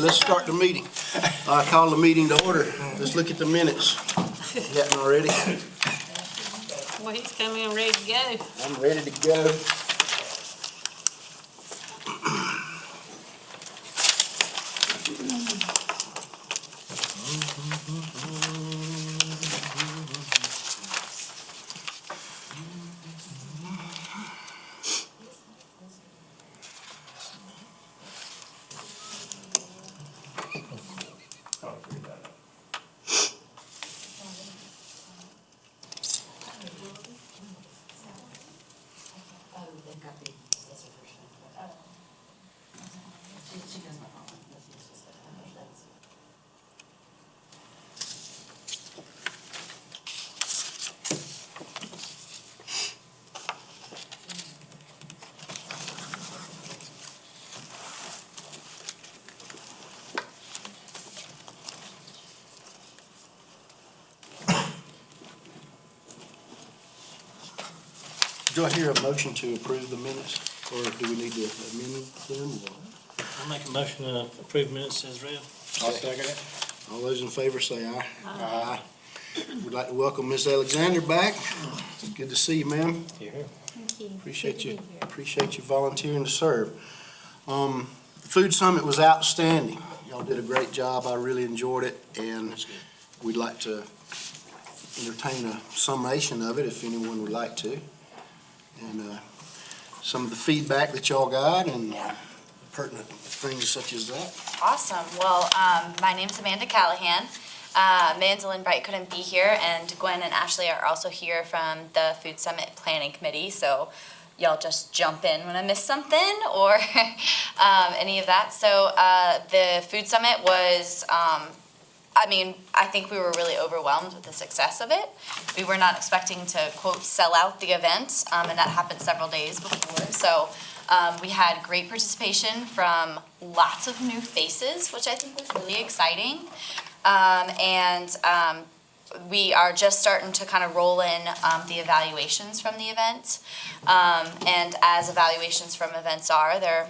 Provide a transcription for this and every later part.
let's start the meeting. I call the meeting to order. Let's look at the minutes. Getting already? Well, he's coming in ready to go. I'm ready to go. Do I hear a motion to approve the minutes, or do we need to amend them? I'll make a motion to approve minutes as read. I'll second it. All those in favor say aye. Aye. We'd like to welcome Ms. Alexander back. Good to see you, ma'am. Here. Thank you. Appreciate you volunteering to serve. The Food Summit was outstanding. Y'all did a great job. I really enjoyed it, and we'd like to entertain a summation of it if anyone would like to. And some of the feedback that y'all got and pertinent things such as that. Awesome. Well, my name's Amanda Callahan. Mandel and Bright couldn't be here, and Gwen and Ashley are also here from the Food Summit Planning Committee, so y'all just jump in when I miss something or any of that. So the Food Summit was, I think we were really overwhelmed with the success of it. We were not expecting to, quote, sell out the event, and that happened several days before. So we had great participation from lots of new faces, which I think was really exciting. We are just starting to kind of roll in the evaluations from the event. And as evaluations from events are, they're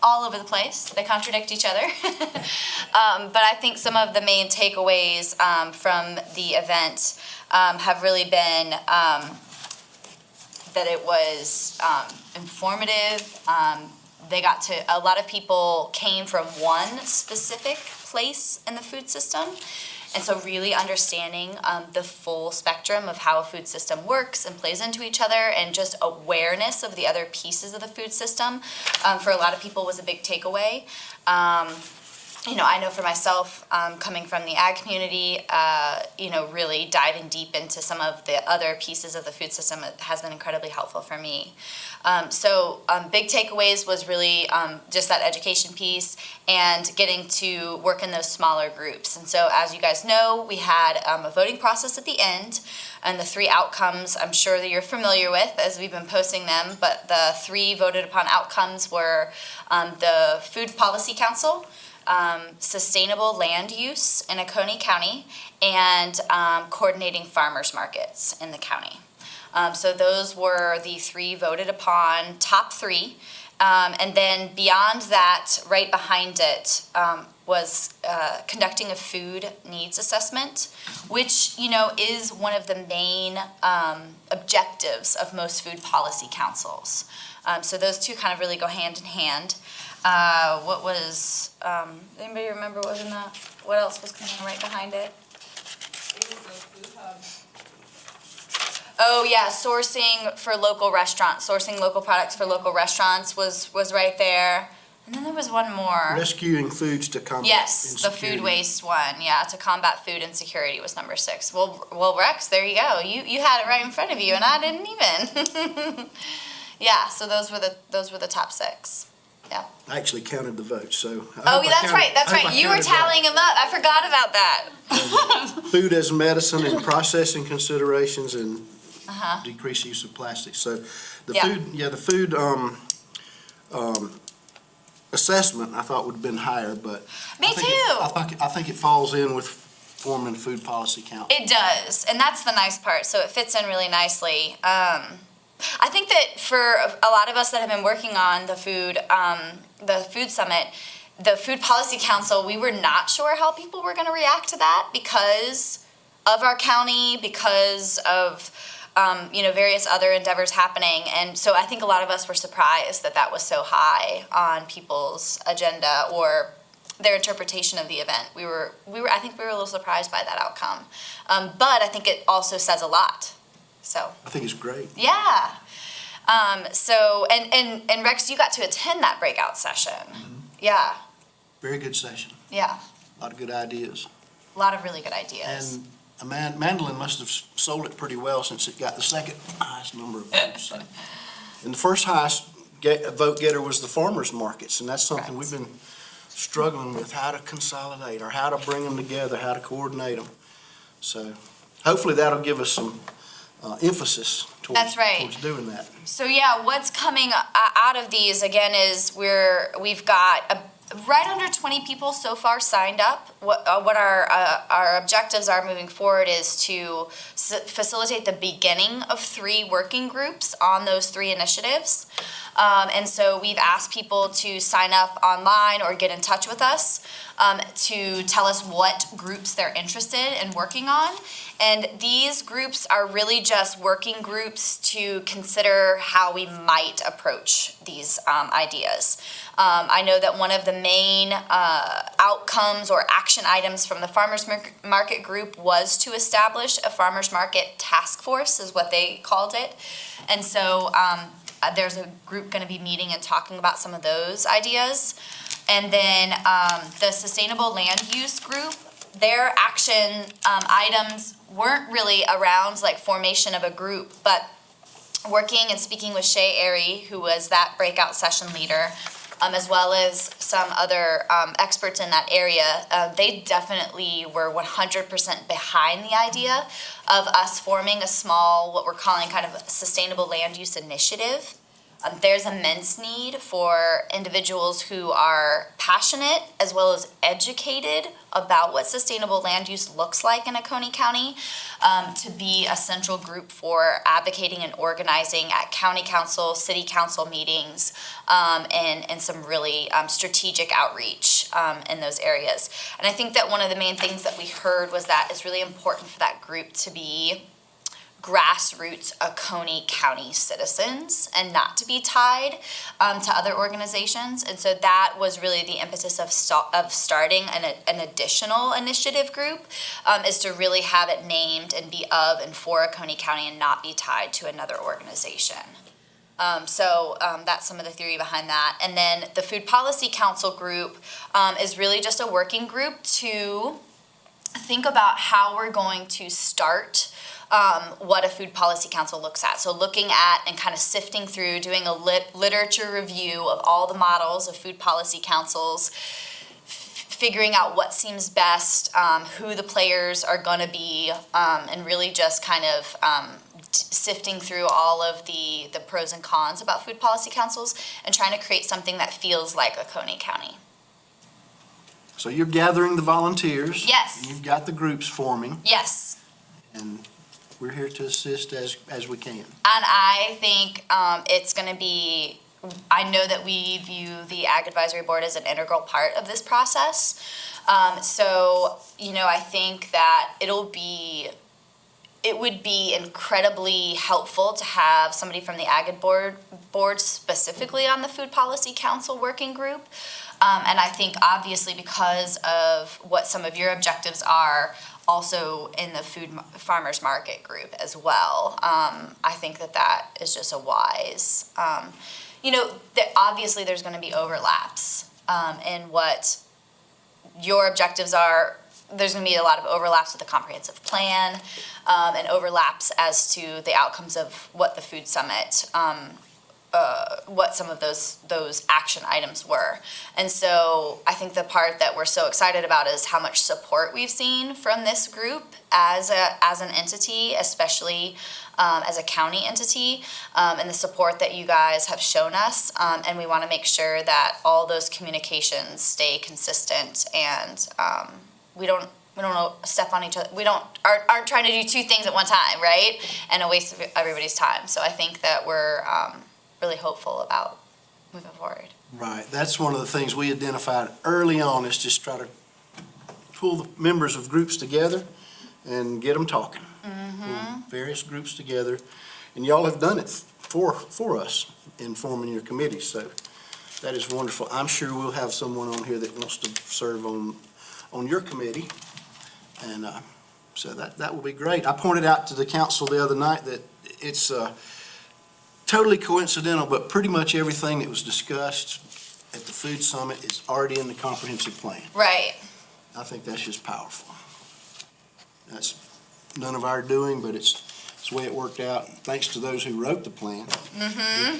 all over the place. They contradict each other. But I think some of the main takeaways from the event have really been that it was informative. A lot of people came from one specific place in the food system. And so really understanding the full spectrum of how a food system works and plays into each other, and just awareness of the other pieces of the food system for a lot of people was a big takeaway. I know for myself, coming from the ag community, really diving deep into some of the other pieces of the food system has been incredibly helpful for me. Big takeaways was really just that education piece and getting to work in those smaller groups. And so, as you guys know, we had a voting process at the end, and the 3 outcomes I'm sure that you're familiar with as we've been posting them, but the 3 voted upon outcomes were the Food Policy Council, sustainable land use in Oconee County, and coordinating farmers markets in the county. So those were the 3 voted upon, top 3. And then beyond that, right behind it, was conducting a food needs assessment, which, is one of the main objectives of most food policy councils. So those 2 kind of really go hand in hand. Anybody remember what was in that? What else was coming right behind it? It was a food hub. Oh yeah, sourcing local products for local restaurants was right there. And then there was one more. Rescuing foods to combat Yes, the insecurity. food waste one, to combat food insecurity was number 6. Well, Rex, there you go. You had it right in front of you, and I didn't even. Yeah, so those were the top 6. Yeah. I actually counted the votes, so. That's right. You were tallying them up. I forgot about that. Food as medicine and processing considerations and decreased use of plastic. So the food assessment I thought would have been higher, but. Me too. I think it falls in with forming Food Policy Council. It does, and that's the nice part. So it fits in really nicely. I think that for a lot of us that have been working on the food summit, the Food Policy Council, we were not sure how people were gonna react to that because of our county, because of, various other endeavors happening. And so I think a lot of us were surprised that that was so high on people's agenda or their interpretation of the event. I think we were a little surprised by that outcome. But I think it also says a lot, so. I think it's great. Yeah. And Rex, you got to attend that breakout session. Yeah, Very good session. yeah. A lot of good ideas. A lot of really good ideas. And Mandolin must have sold it pretty well since it got the second highest number of votes. So. And the first highest vote getter was the farmers markets, and that's something we've been struggling with, how to consolidate or how to bring them together, how to coordinate them. So hopefully that'll give us some emphasis That's right. towards doing that. So yeah, what's coming out of these again is we've got right under 20 people so far signed up. What our objectives are moving forward is to facilitate the beginning of 3 working groups on those 3 initiatives. And so we've asked people to sign up online or get in touch with us to tell us what groups they're interested in working on. And these groups are really just working groups to consider how we might approach these ideas. I know that one of the main outcomes or action items from the farmers market group was to establish a farmers market task force, is what they called it. And so there's a group going to be meeting and talking about some of those ideas. And then the sustainable land use group, their action items weren't really around like formation of a group, but working and speaking with Shay Airy, who was that breakout session leader, as well as some other experts in that area, they definitely were 100% behind the idea of us forming a small, what we're calling kind of a sustainable land use initiative. There's immense need for individuals who are passionate as well as educated about what sustainable land use looks like in Oconee County to be a central group for advocating and organizing at county council, city council meetings, and some really strategic outreach in those areas. And I think that one of the main things that we heard was that it's really important for that group to be grassroots Oconee County citizens and not to be tied to other organizations. And so that was really the impetus of starting an additional initiative group, is to really have it named and be of and for Oconee County and not be tied to another organization. So that's some of the theory behind that. And then the Food Policy Council group is really just a working group to think about how we're going to start what a Food Policy Council looks at. So looking at and kind of sifting through, doing a literature review of all the models of Food Policy Councils, figuring out what seems best, who the players are going to be, and really just kind of sifting through all of the pros and cons about Food Policy Councils and trying to create something that feels like Oconee County. So you're gathering the volunteers. Yes. And you've got the groups forming, Yes. and we're here to assist as we can. And I think it's going to be, I know that we view the Ag Advisory Board as an integral part of this process. So, I think that it would be incredibly helpful to have somebody from the Ag Board specifically on the Food Policy Council working group. And I think obviously because of what some of your objectives are, also in the farmers market group as well. I think that is just a wise, obviously there's going to be overlaps in what your objectives are. There's going to be a lot of overlaps with the comprehensive plan and overlaps as to the outcomes of what the food summit, what some of those action items were. And so I think the part that we're so excited about is how much support we've seen from this group as an entity, especially as a county entity, and the support that you guys have shown us. And we want to make sure that all those communications stay consistent and we don't step on each other. We aren't trying to do 2 things at one time, right? And a waste of everybody's time. So I think that we're really hopeful about moving forward. Right, that's one of the things we identified early on, is just try to pull the members of groups together and get them talking. Pull various groups together, and y'all have done it for us in forming your committee, so that is wonderful. I'm sure we'll have someone on here that wants to serve on your committee, and so that will be great. I pointed out to the council the other night that it's totally coincidental, but pretty much everything that was discussed at the Food Summit is already in the comprehensive plan. Right. I think that's just powerful. That's none of our doing, but it's the way it worked out. Thanks to those who wrote the plan.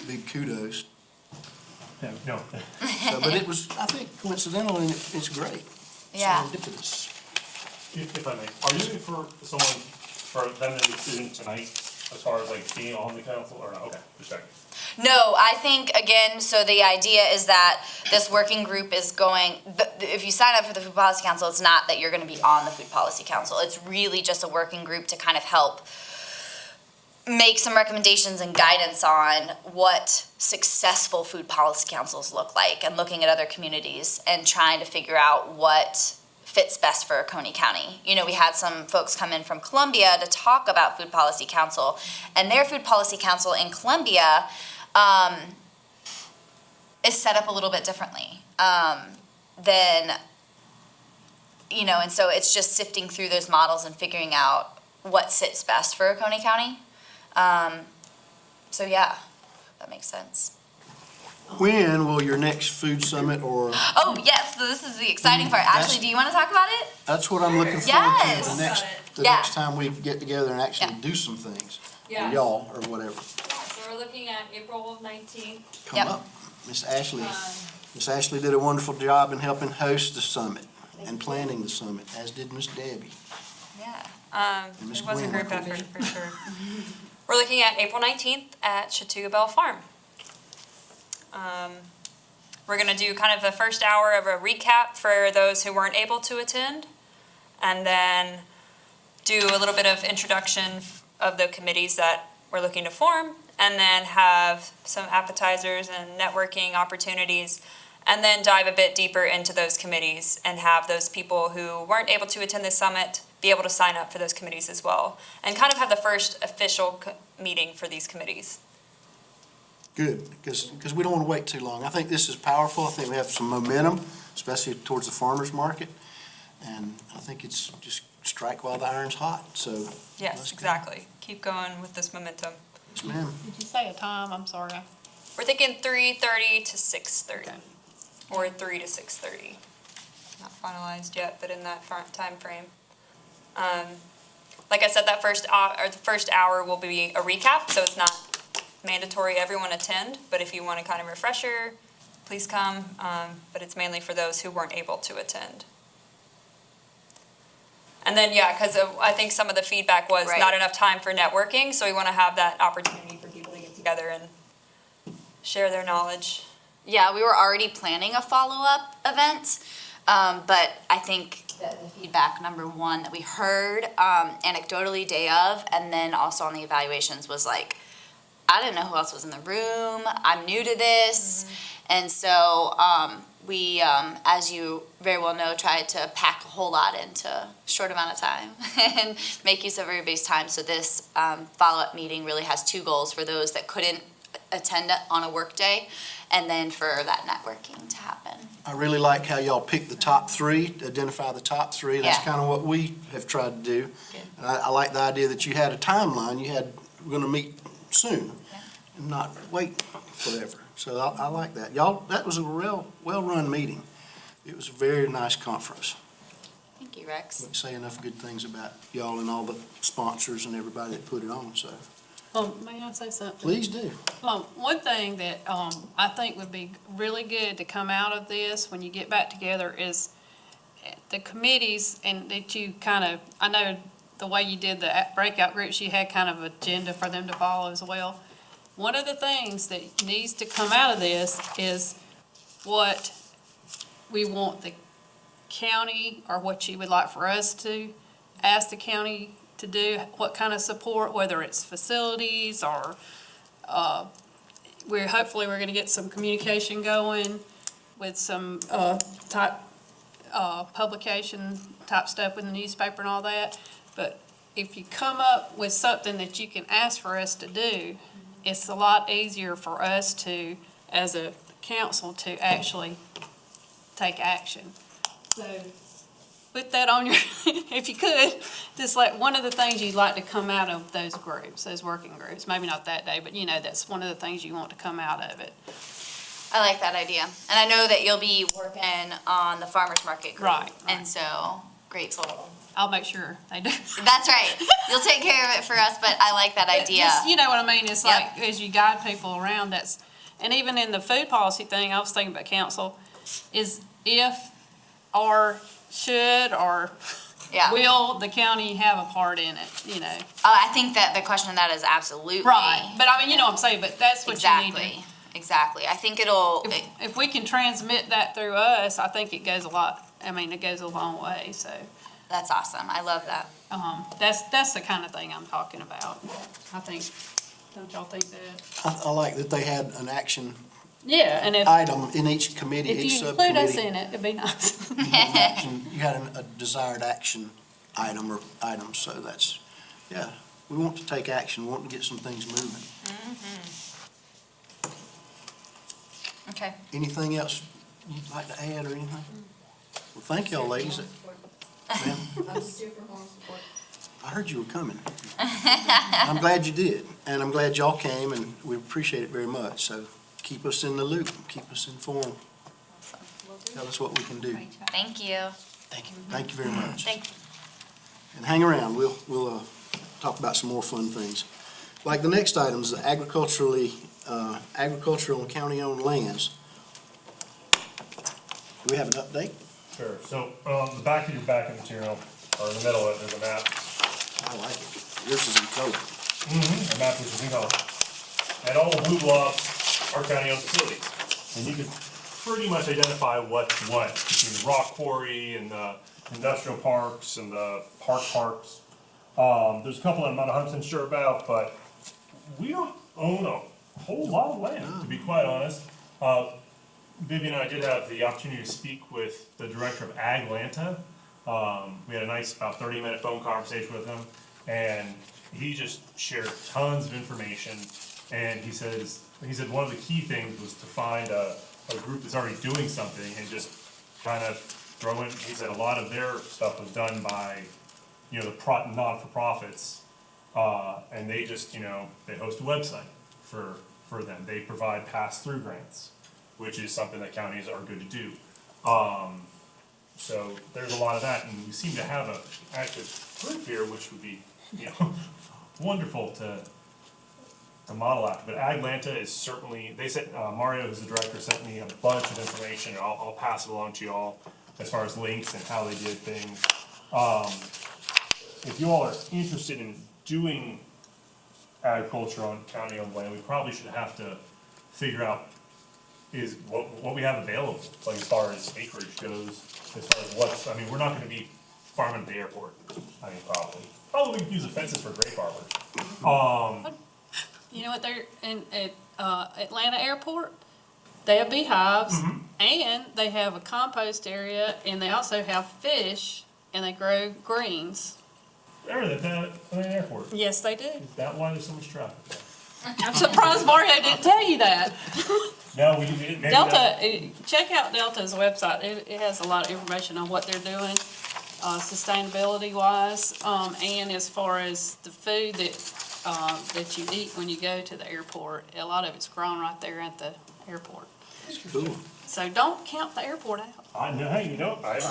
Big kudos. Yeah, no. But it was, I think, coincidental, and it's great. Yeah. Serendipitous. If I may, are you looking for someone, for them to make a decision tonight, as far as like being on the council, or not? Okay, just checking. No, I think, again, so the idea is that this working group is going, if you sign up for the Food Policy Council, it's not that you're gonna be on the Food Policy Council. It's really just a working group to kind of help make some recommendations and guidance on what successful food policy councils look like, and looking at other communities and trying to figure out what fits best for Oconee County. You know, we had some folks come in from Columbia to talk about Food Policy Council, and their Food Policy Council in Columbia is set up a little bit differently than, you know, and so it's just sifting through those models and figuring out what sits best for Oconee County. So yeah, that makes sense. When will your next food summit, or, Oh, yes, so this is the exciting part. Ashley, do you want to talk about it? that's what I'm looking forward to, Yes. the Yeah. next time we get together and actually Yeah. do some things. Or Yeah. y'all, or whatever. So we're looking at April 19th. Come Yep. up. Miss Ashley did a wonderful job in helping host the summit and planning the summit, as did Miss Debbie. Yeah. And Miss It was a Gwen. group effort for sure. We're looking at April 19th at Chattooga Bell Farm. We're gonna do kind of the first hour of a recap for those who weren't able to attend, and then do a little bit of introduction of the committees that we're looking to form, and then have some appetizers and networking opportunities, and then dive a bit deeper into those committees and have those people who weren't able to attend the summit be able to sign up for those committees as well, and kind of have the first official meeting for these committees. Good, because we don't want to wait too long. I think this is powerful. I think we have some momentum, especially towards the farmer's market. And I think it's just strike while the iron's hot, so. Yes, let's go. exactly. Keep going with this momentum. Yes, ma'am. Did you say a time? I'm sorry. We're thinking 3:30 to 6:30, Okay. or 3 to 6:30. Not finalized yet, but in that time frame. Like I said, that first hour will be a recap, so it's not mandatory everyone attend, but if you want a kind of refresher, please come. But it's mainly for those who weren't able to attend. And then, yeah, because I think some of the feedback was Right. not enough time for networking, so we want to have that opportunity for people to get together and share their knowledge. Yeah, we were already planning a follow-up event, but I think that the feedback, number one, that we heard anecdotally day of, and then also on the evaluations was like, I didn't know who else was in the room, I'm new to this, and so we, as you very well know, tried to pack a whole lot into a short amount of time and make use of everybody's time. So this follow-up meeting really has two goals for those that couldn't attend on a work day, and then for that networking to happen. I really like how y'all picked the top three, identify the top three. That's Yeah. kind of what we have tried to do. And I like the idea that you had a timeline. We're gonna meet soon and not wait forever. So I like that. Y'all, that was a real, well-run meeting. It was a very nice conference. Thank you, Rex. Wouldn't say enough good things about y'all and all the sponsors and everybody that put it on, so May I say something? please do. One thing that I think would be really good to come out of this when you get back together is the committees, and that you kind of, I know the way you did the breakout groups, you had kind of agenda for them to follow as well. One of the things that needs to come out of this is what we want the county, or what you would like for us to ask the county to do, what kind of support, whether it's facilities or hopefully we're gonna get some communication going with some, type, publication type stuff in the newspaper and all that. But if you come up with something that you can ask for us to do, it's a lot easier for us to, as a council, to actually take action. So put that on your, if you could, just like one of the things you'd like to come out of those groups, those working groups, maybe not that day, but that's one of the things you want to come out of it. I like that idea. And I know that you'll be working on the farmer's market group. Right. And so grateful. I'll make sure they do. That's right. You'll take care of it for us, but I like that idea. Just, you know what I mean? It's Yep. like, as you guide people around, and even in the food policy thing, I was thinking about council, is if or should or Yeah. will the county have a part in it, Oh, I think that the question of that is absolutely. Right, but I mean, you know what I'm saying, but that's what you need to. Exactly. Exactly. I think it'll, If we can transmit that through us, I think it goes it goes a long way, so, that's awesome. I love that. that's the kind of thing I'm talking about. I think, don't y'all think that? I like that they had an action Yeah, and if item in each committee, you each include us subcommittee. in it, it'd be nice. You had a desired action item or items, so that's, yeah. We want to take action, we want to get some things moving. Okay. Anything else you'd like to add or anything? Well, thank y'all, ladies. Ma'am? I heard you were coming. I'm glad you did, and I'm glad y'all came, and we appreciate it very much. So keep us in the loop, keep us informed. Tell us what we can do. Thank you. Thank you very much. Thank you. And hang around, we'll talk about some more fun things. Like the next item is the agricultural and county-owned lands. Do we have an update? Sure, so, the back of your backup material, or in the middle of it, there's a map, I like it. Yours is in color. a map which is in color. And all the blue blobs are county-owned facilities. And you can pretty much identify what's what, between the rock quarry and the industrial parks and the parks. There's a couple I'm not 100% sure about, but we don't own a whole lot of land, to be quite honest. Vivian and I did have the opportunity to speak with the director of Aglanta. We had a nice about 30-minute phone conversation with him, and he just shared tons of information. And he said one of the key things was to find a group that's already doing something and just kind of throw in. He said a lot of their stuff was done by, the not-for-profits, and they just, they host a website for them. They provide pass-through grants, which is something that counties are good to do. So there's a lot of that, and we seem to have an active group here, which would be, wonderful to model after. But Aglanta is certainly, they sent, Mario, who's the director, sent me a bunch of information, and I'll pass it along to you all as far as links and how they did things. If you all are interested in doing agriculture on county-owned land, we probably should have to figure out is what we have available, like as far as acreage goes, as far as we're not gonna be farming at the airport, probably. Probably we can use the fences for grape arbors. You know what, they're at Atlanta Airport, they have beehives, and they have a compost area, and they also have fish, and they grow greens. There, at the airport. Yes, they do. Is that why there's so much traffic there? I'm surprised Mario didn't tell you that. No, we didn't, maybe Delta, check out Delta's website. It has a lot of information on what they're doing, sustainability wise, and as far as the food that you eat when you go to the airport. A lot of it's grown right there at the airport. Cool. So don't count the airport out. I know, hey,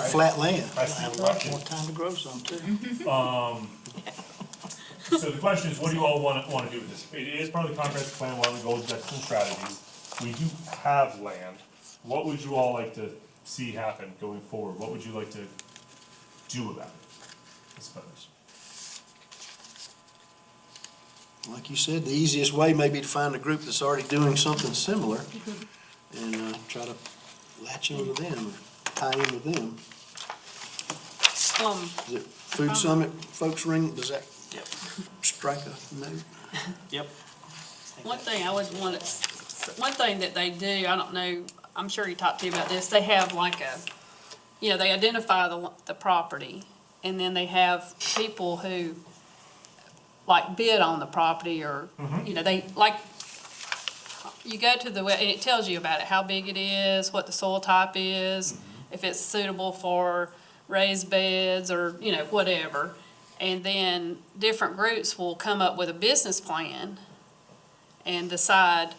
Flat land. I see the More question. time to grow some too. So the question is, what do you all want to do with this? It is part of the comprehensive plan, one of the goals, objectives, and strategies. We do have land. What would you all like to see happen going forward? What would you like to do about it, I suppose? Like you said, the easiest way may be to find a group that's already doing something similar and try to latch into them, or tie in with them. Is it Food Summit folks ring, does that strike a note? Yep. One thing I would want to one thing that they do, I don't know, I'm sure he talked to you about this, they have like they identify the property, and then they have people who like bid on the property, or, they, like, you go to the, and it tells you about it, how big it is, what the soil type is, if it's suitable for raised beds or, whatever. And then different groups will come up with a business plan and decide,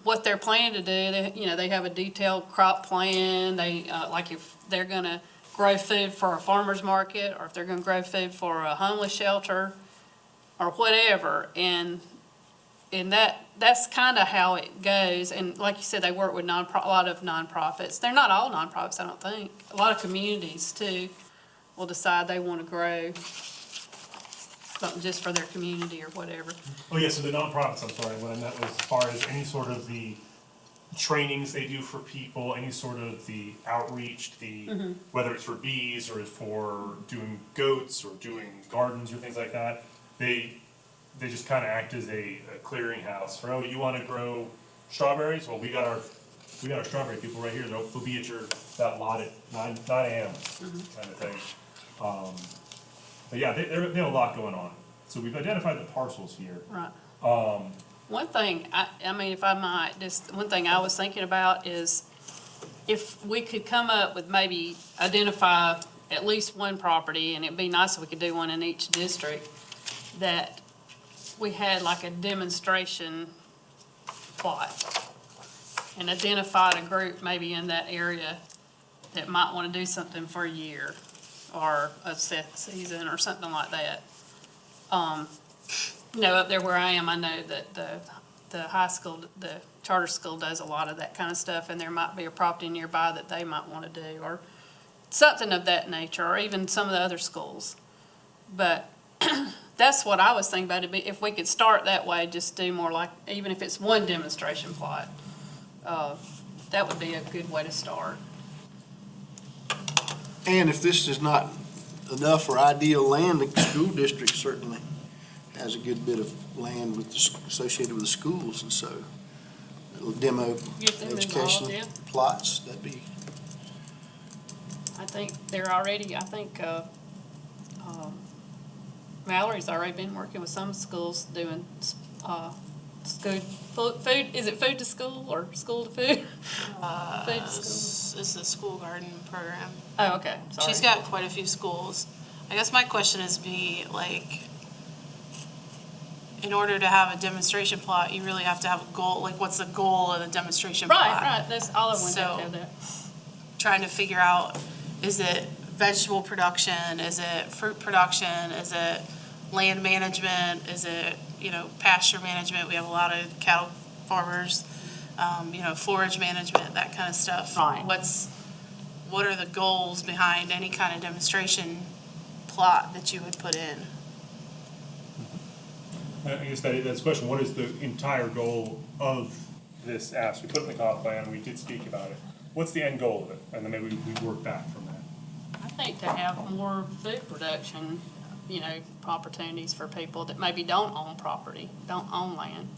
what they're planning to do. They have a detailed crop plan. They, like if they're gonna grow food for a farmer's market, or if they're gonna grow food for a homeless shelter, or whatever. And that's kind of how it goes. And like you said, they work with a lot of nonprofits. They're not all nonprofits, I don't think. A lot of communities too will decide they want to grow something just for their community or whatever. Oh, yeah, so the nonprofits, I'm sorry, what I meant was as far as any sort of the trainings they do for people, any sort of the outreach, whether it's for bees or for doing goats or doing gardens or things like that, they just kind of act as a clearinghouse for, you want to grow strawberries? Well, we got our strawberry people right here. They'll be at that lot at 9 a.m. kind of thing. But yeah, they have a lot going on. So we've identified the parcels here. Right. One thing, I mean, if I might, just one thing I was thinking about is if we could come up with maybe identify at least one property, and it'd be nice if we could do one in each district, that we had like a demonstration plot and identified a group maybe in that area that might want to do something for a year or a set season or something like that. Up there where I am, I know that the high school, the charter school does a lot of that kind of stuff, and there might be a property nearby that they might want to do, or something of that nature, or even some of the other schools. But that's what I was thinking about, if we could start that way, just do more like, even if it's one demonstration plot, that would be a good way to start. And if this is not enough or ideal land, the school district certainly has a good bit of land associated with the schools, and so little demo Get them education involved, yeah. plots, that'd be, I think they're already, Valerie's already been working with some schools doing, food, is it food to school or school to food? Food to school. It's a school garden program. Oh, okay, sorry. She's got quite a few schools. I guess my question is in order to have a demonstration plot, you really have to have a goal, what's the goal of the demonstration plot? Right, that's all I wanted to So- have that. Trying to figure out, is it vegetable production, is it fruit production, is it land management, is it, pasture management? We have a lot of cattle farmers, forage management, that kind of stuff. Right. What are the goals behind any kind of demonstration plot that you would put in? I guess that's the question. What is the entire goal of this ask? We put it in the comp plan, we did speak about it. What's the end goal of it? And then maybe we work back from that. I think to have more food production, opportunities for people that maybe don't own property, don't own land.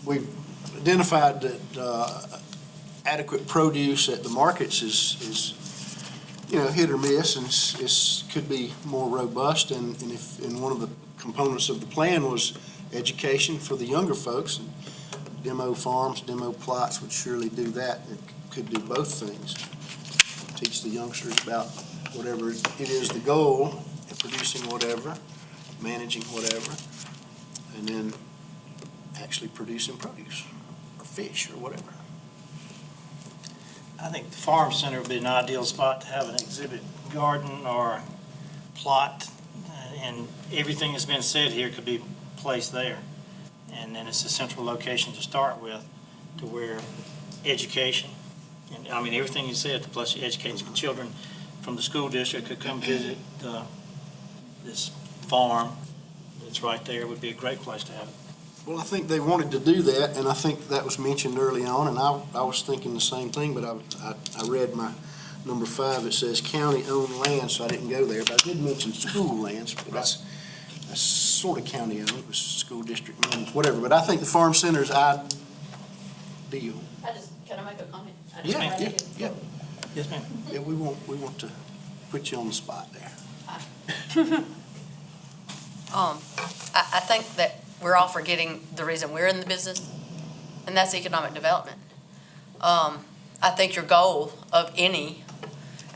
we've identified that adequate produce at the markets is hit or miss, and could be more robust, and one of the components of the plan was education for the younger folks, and demo farms, demo plots would surely do that. It could do both things. Teach the youngsters about whatever it is, the goal, of producing whatever, managing whatever, and then actually producing produce, or fish, or whatever. I think the farm center would be an ideal spot to have an exhibit garden or plot, and everything that's been said here could be placed there. And then it's a central location to start with, to where education, and everything you said, plus you educate children from the school district could come visit this farm that's right there. Would be a great place to have it. Well, I think they wanted to do that, and I think that was mentioned early on, and I was thinking the same thing, but I read my number 5, it says county-owned land, so I didn't go there, but I did mention school lands, but that's sort of county owned, it was school district managed, whatever, but I think the farm center's ideal. Can I make a comment? Yeah, yeah, yeah, Yes, ma'am. yeah, we want to put you on the spot there. I think that we're all forgetting the reason we're in the business, and that's economic development. I think your goal of any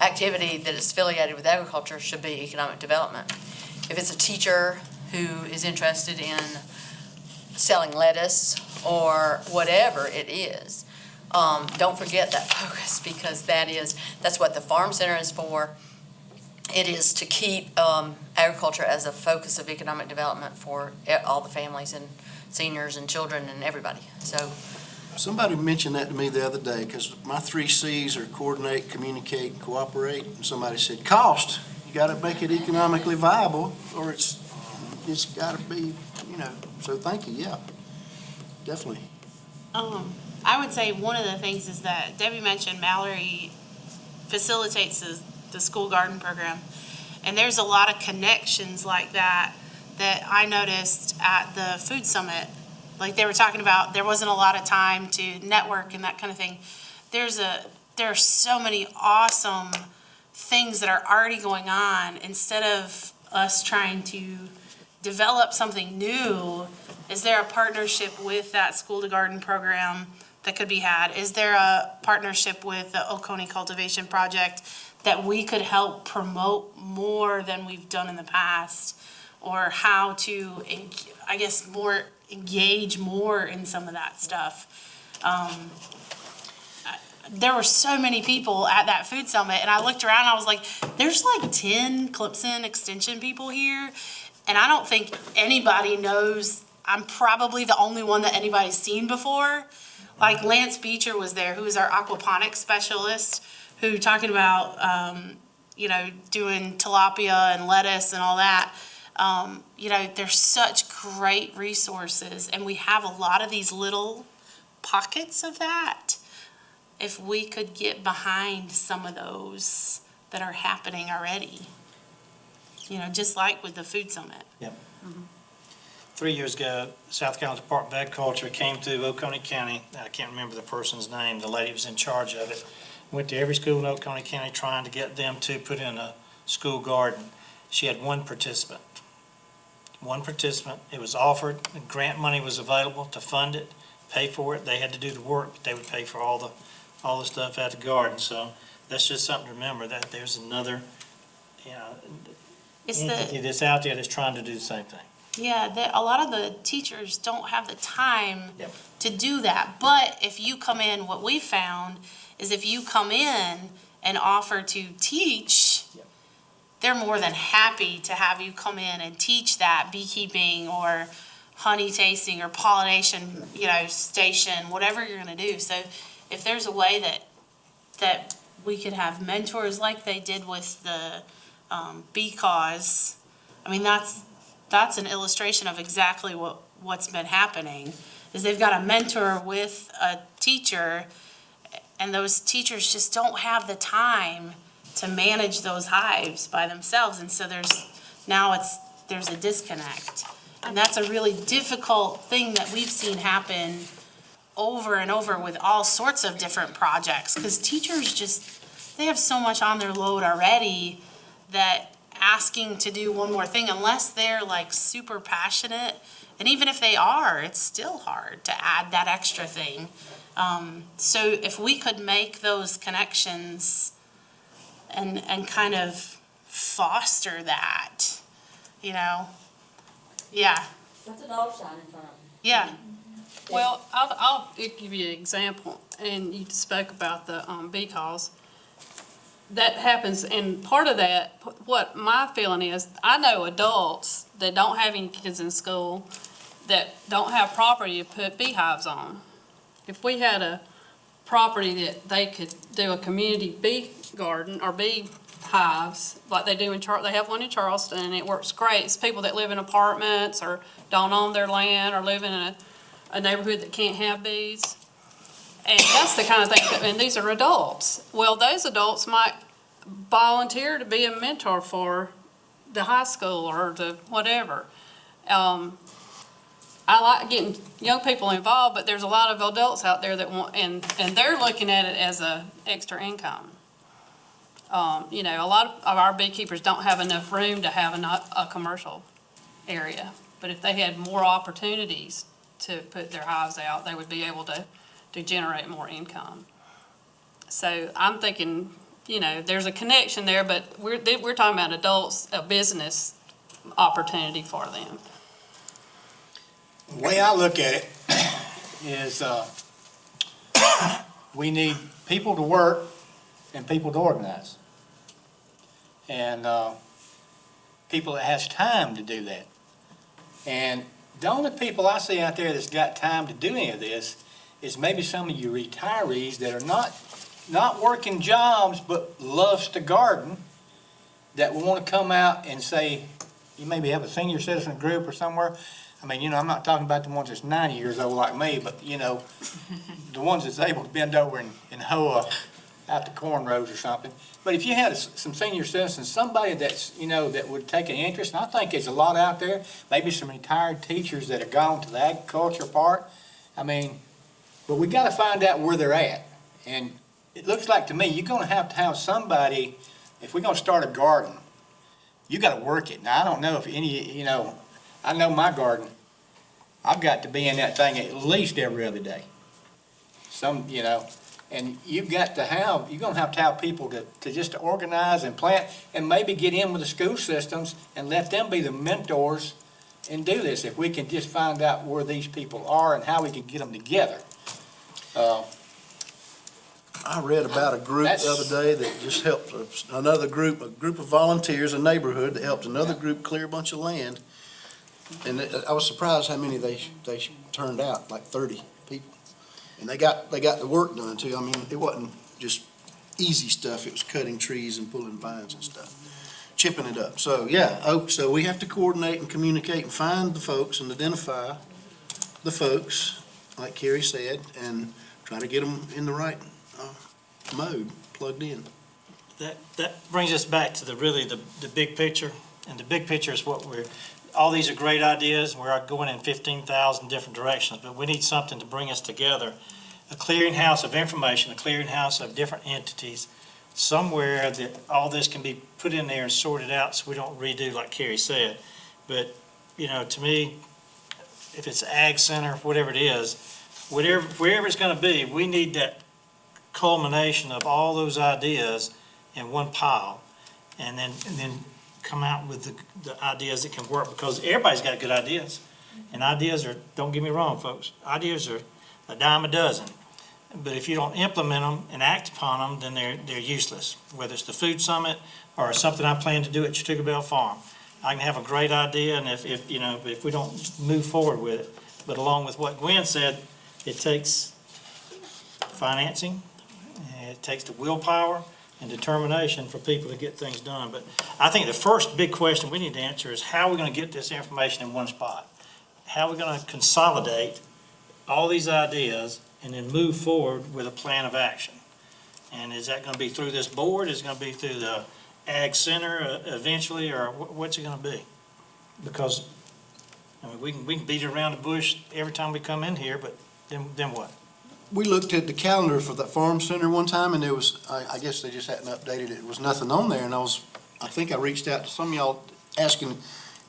activity that is affiliated with agriculture should be economic development. If it's a teacher who is interested in selling lettuce or whatever it is, don't forget that focus, because that's what the farm center is for. It is to keep agriculture as a focus of economic development for all the families and seniors and children and everybody. So Somebody mentioned that to me the other day, because my 3 C's are coordinate, communicate, cooperate, and somebody said, cost. You gotta make it economically viable, or it's gotta be, so thank you, yeah, definitely. I would say one of the things is that Debbie mentioned Mallory facilitates the school garden program. And there's a lot of connections like that I noticed at the food summit. Like they were talking about, there wasn't a lot of time to network and that kind of thing. There are so many awesome things that are already going on. Instead of us trying to develop something new, is there a partnership with that school to garden program that could be had? Is there a partnership with the Oconee Cultivation Project that we could help promote more than we've done in the past? Or how to, I guess, engage more in some of that stuff. There were so many people at that food summit, and I looked around and I was like, there's like 10 Clemson Extension people here, and I don't think anybody knows. I'm probably the only one that anybody's seen before. Like Lance Beecher was there, who is our aquaponics specialist, who talking about, doing tilapia and lettuce and all that. There's such great resources, and we have a lot of these little pockets of that. If we could get behind some of those that are happening already, just like with the food summit. Yep. 3 years ago, South Carolina Department of Agriculture came to Oconee County. I can't remember the person's name. The lady was in charge of it. Went to every school in Oconee County trying to get them to put in a school garden. She had one participant. It was offered, grant money was available to fund it, pay for it. They had to do the work, but they would pay for all the stuff at the garden. So that's just something to remember, that there's another, entity that's out there that's trying to do the same thing. Yeah, a lot of the teachers don't have the time Yep. to do that. But if you come in, what we found is if you come in and offer to teach, Yep. they're more than happy to have you come in and teach that beekeeping or honey tasting or pollination, station, whatever you're gonna do. So if there's a way that we could have mentors like they did with the Bee Cause, I mean, that's an illustration of exactly what's been happening, is they've got a mentor with a teacher, and those teachers just don't have the time to manage those hives by themselves, and so there's a disconnect. And that's a really difficult thing that we've seen happen over and over with all sorts of different projects, because teachers they have so much on their load already that asking to do one more thing, unless they're like super passionate, and even if they are, it's still hard to add that extra thing. So if we could make those connections and kind of foster that, yeah, What's a dog sign in front of them? yeah. Well, I'll give you an example, and you spoke about the bee calls. That happens, and part of that, what my feeling is, I know adults that don't have any kids in school that don't have property to put beehives on. If we had a property that they could do a community bee garden or bee hives, like they do they have one in Charleston, and it works great. It's people that live in apartments or don't own their land or live in a neighborhood that can't have bees. And that's the kind of thing and these are adults. Well, those adults might volunteer to be a mentor for the high school or the whatever. I like getting young people involved, but there's a lot of adults out there that want, and they're looking at it as a extra income. You know, a lot of our beekeepers don't have enough room to have a commercial area. But if they had more opportunities to put their hives out, they would be able to generate more income. So I'm thinking, you know, there's a connection there, but we're talking about adults, a business opportunity for them. The way I look at it is, we need people to work and people to organize. And, people that has time to do that. And the only people I see out there that's got time to do any of this is maybe some of you retirees that are not working jobs, but loves to garden, that will want to come out and say, you maybe have a senior citizen group or somewhere. I mean, you know, I'm not talking about the ones that's 90 years old like me, but, you know, the ones that's able to bend over and hoe out the corn rows or something. But if you had some senior citizens, somebody that's, you know, that would take an interest, and I think there's a lot out there, maybe some retired teachers that have gone to the agriculture part. I mean, but we got to find out where they're at. And it looks like to me, you're going to have somebody, if we're going to start a garden, you got to work it. Now, I don't know if any, you know, I know my garden, I've got to be in that thing at least every other day. Some, you know, and you're going to have people to just organize and plant and maybe get in with the school systems and let them be the mentors and do this. If we can just find out where these people are and how we can get them together. I read about a group the other day that just helped a group of volunteers, a neighborhood that helped another group clear a bunch of land. And I was surprised how many they turned out, like 30 people. And they got the work done too. I mean, it wasn't just easy stuff. It was cutting trees and pulling vines and stuff, chipping it up. So, yeah, so we have to coordinate and communicate and find the folks and identify the folks, like Carrie said, and try to get them in the right mode, plugged in. That brings us back to the big picture, and the big picture is all these are great ideas, we're going in 15,000 different directions, but we need something to bring us together. A clearinghouse of information, a clearinghouse of different entities, somewhere that all this can be put in there and sorted out so we don't redo like Carrie said. But, you know, to me, if it's ag center, whatever it is, wherever it's gonna be, we need that culmination of all those ideas in one pile, and then come out with the ideas that can work, because everybody's got good ideas. And ideas are, don't get me wrong, folks, ideas are a dime a dozen. But if you don't implement them and act upon them, then they're useless. Whether it's the food summit or something I plan to do at Chattooga Bell Farm. I can have a great idea, and if we don't move forward with it. But along with what Gwen said, it takes financing, it takes the willpower and determination for people to get things done. But I think the first big question we need to answer is how are we going to get this information in one spot? How are we going to consolidate all these ideas and then move forward with a plan of action? And is that going to be through this board? Is it going to be through the Ag Center eventually, or what's it going to be? Because I mean, we can beat it around the bush every time we come in here, but then what? We looked at the calendar for the farm center one time, and there was, I guess they just hadn't updated it. There was nothing on there, and I think I reached out to some of y'all asking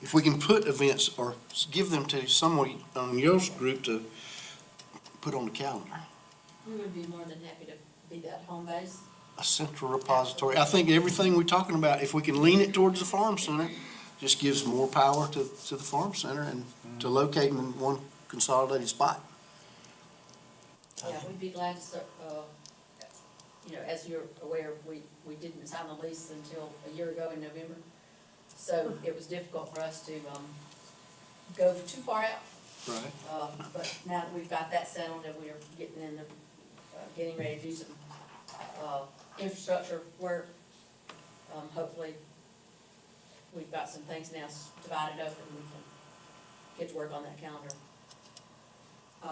if we can put events or give them to someone on your group to put on the calendar. We would be more than happy to be that home base. A central repository. I think everything we're talking about, if we can lean it towards the farm center, just gives more power to the farm center and to locate in one consolidated spot. Yeah, we'd be glad to start, as you're aware, we didn't sign the lease until a year ago in November. So it was difficult for us to, go too far out. Right. But now that we've got that settled and we're getting ready to do some, infrastructure work, hopefully we've got some things now divided up and we can get to work on that calendar.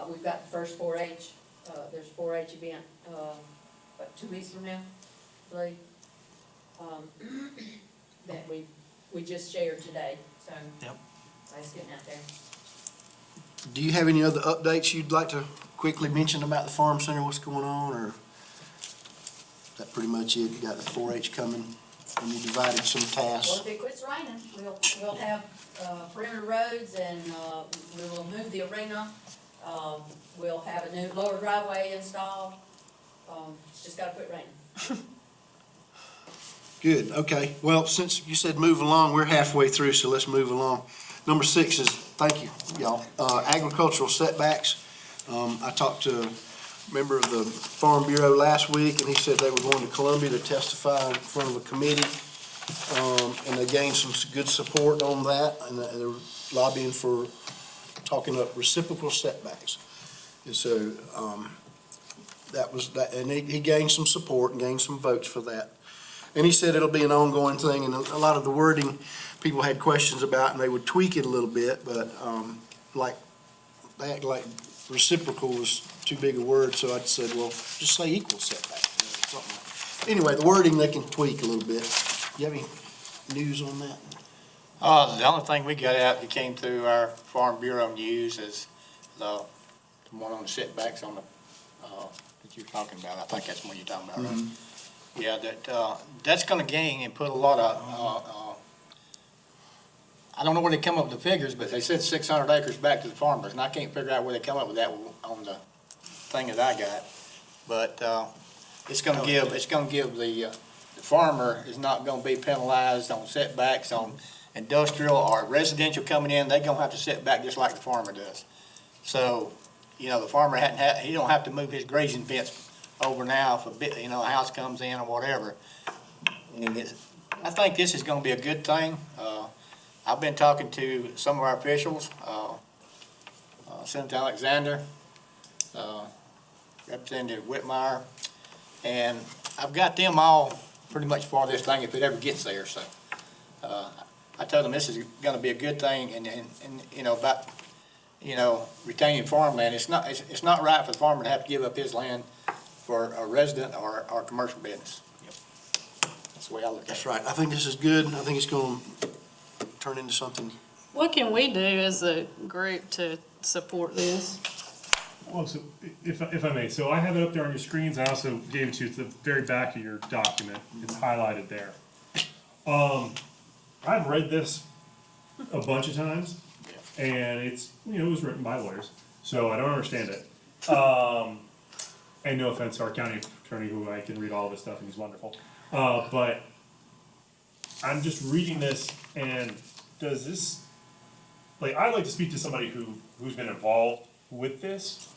We've got the first 4-H, there's a 4-H event, 2 weeks from now, I believe, that we just shared today, so. Yep. It's getting out there. Do you have any other updates you'd like to quickly mention about the farm center, what's going on, or is that pretty much it? You got the 4-H coming, and you divided some Well, tasks? if it quits raining, we'll have, perimeter roads and, we will move the arena. We'll have a new lower driveway installed. It's just gotta quit raining. Good, okay. Well, since you said move along, we're halfway through, so let's move along. Number 6 is, thank you, y'all, agricultural setbacks. I talked to a member of the Farm Bureau last week, and he said they were going to Columbia to testify in front of a committee. And they gained some good support on that, and they're lobbying for talking up reciprocal setbacks. And so, that was, that, and he gained some support and gained some votes for that. And he said it'll be an ongoing thing, and a lot of the wording people had questions about, and they would tweak it a little bit, but, like, they act like reciprocal was too big a word, so I said, well, just say equal setback, something like that. Anyway, the wording they can tweak a little bit. You have any news on that? The only thing we got out that came through our Farm Bureau news is the one on the setbacks on the, that you're talking about. I think that's what you're talking about, right? Yeah, that's gonna gain and put a lot of, I don't know where they come up with the figures, but they said 600 acres back to the farmers, and I can't figure out where they come up with that on the thing that I got. But, it's gonna give the farmer is not gonna be penalized on setbacks on industrial or residential coming in. They're gonna have to set back just like the farmer does. So, you know, the farmer he don't have to move his grazing fence over now if a house comes in or whatever. And I think this is gonna be a good thing. I've been talking to some of our officials, Senator Alexander, Representative Whitmire, and I've got them all pretty much for this thing if it ever gets there, so. I told them this is gonna be a good thing, and about, retaining farmland. It's not right for the farmer to have to give up his land for a resident or commercial business. That's the way I look at it. That's right. I think this is good. I think it's gonna turn into something. What can we do as a group to support this? Well, so if I may, so I have it up there on your screens. I also gave it to you at the very back of your document. It's highlighted there. I've read this a bunch of times, and it's, it was written by lawyers, so I don't understand it. And no offense to our county attorney, who I can read all of his stuff, and he's wonderful. But I'm just reading this, and does this, I'd like to speak to somebody who's been involved with this.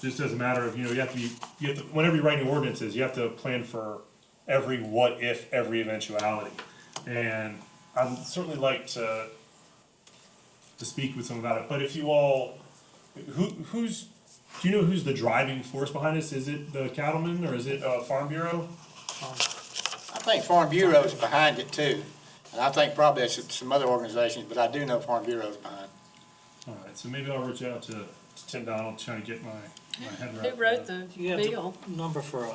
Just as a matter of, you have to, whenever you're writing ordinances, you have to plan for every what if, every eventuality. And I'd certainly like to speak with someone about it, but if you all, do you know who's the driving force behind this? Is it the cattlemen, or is it Farm Bureau? I think Farm Bureau is behind it too, and I think probably it's some other organizations, but I do know Farm Bureau is behind. All right, so maybe I'll reach out to Tim Donald, trying to get my head around. Who wrote the You have bill? the number for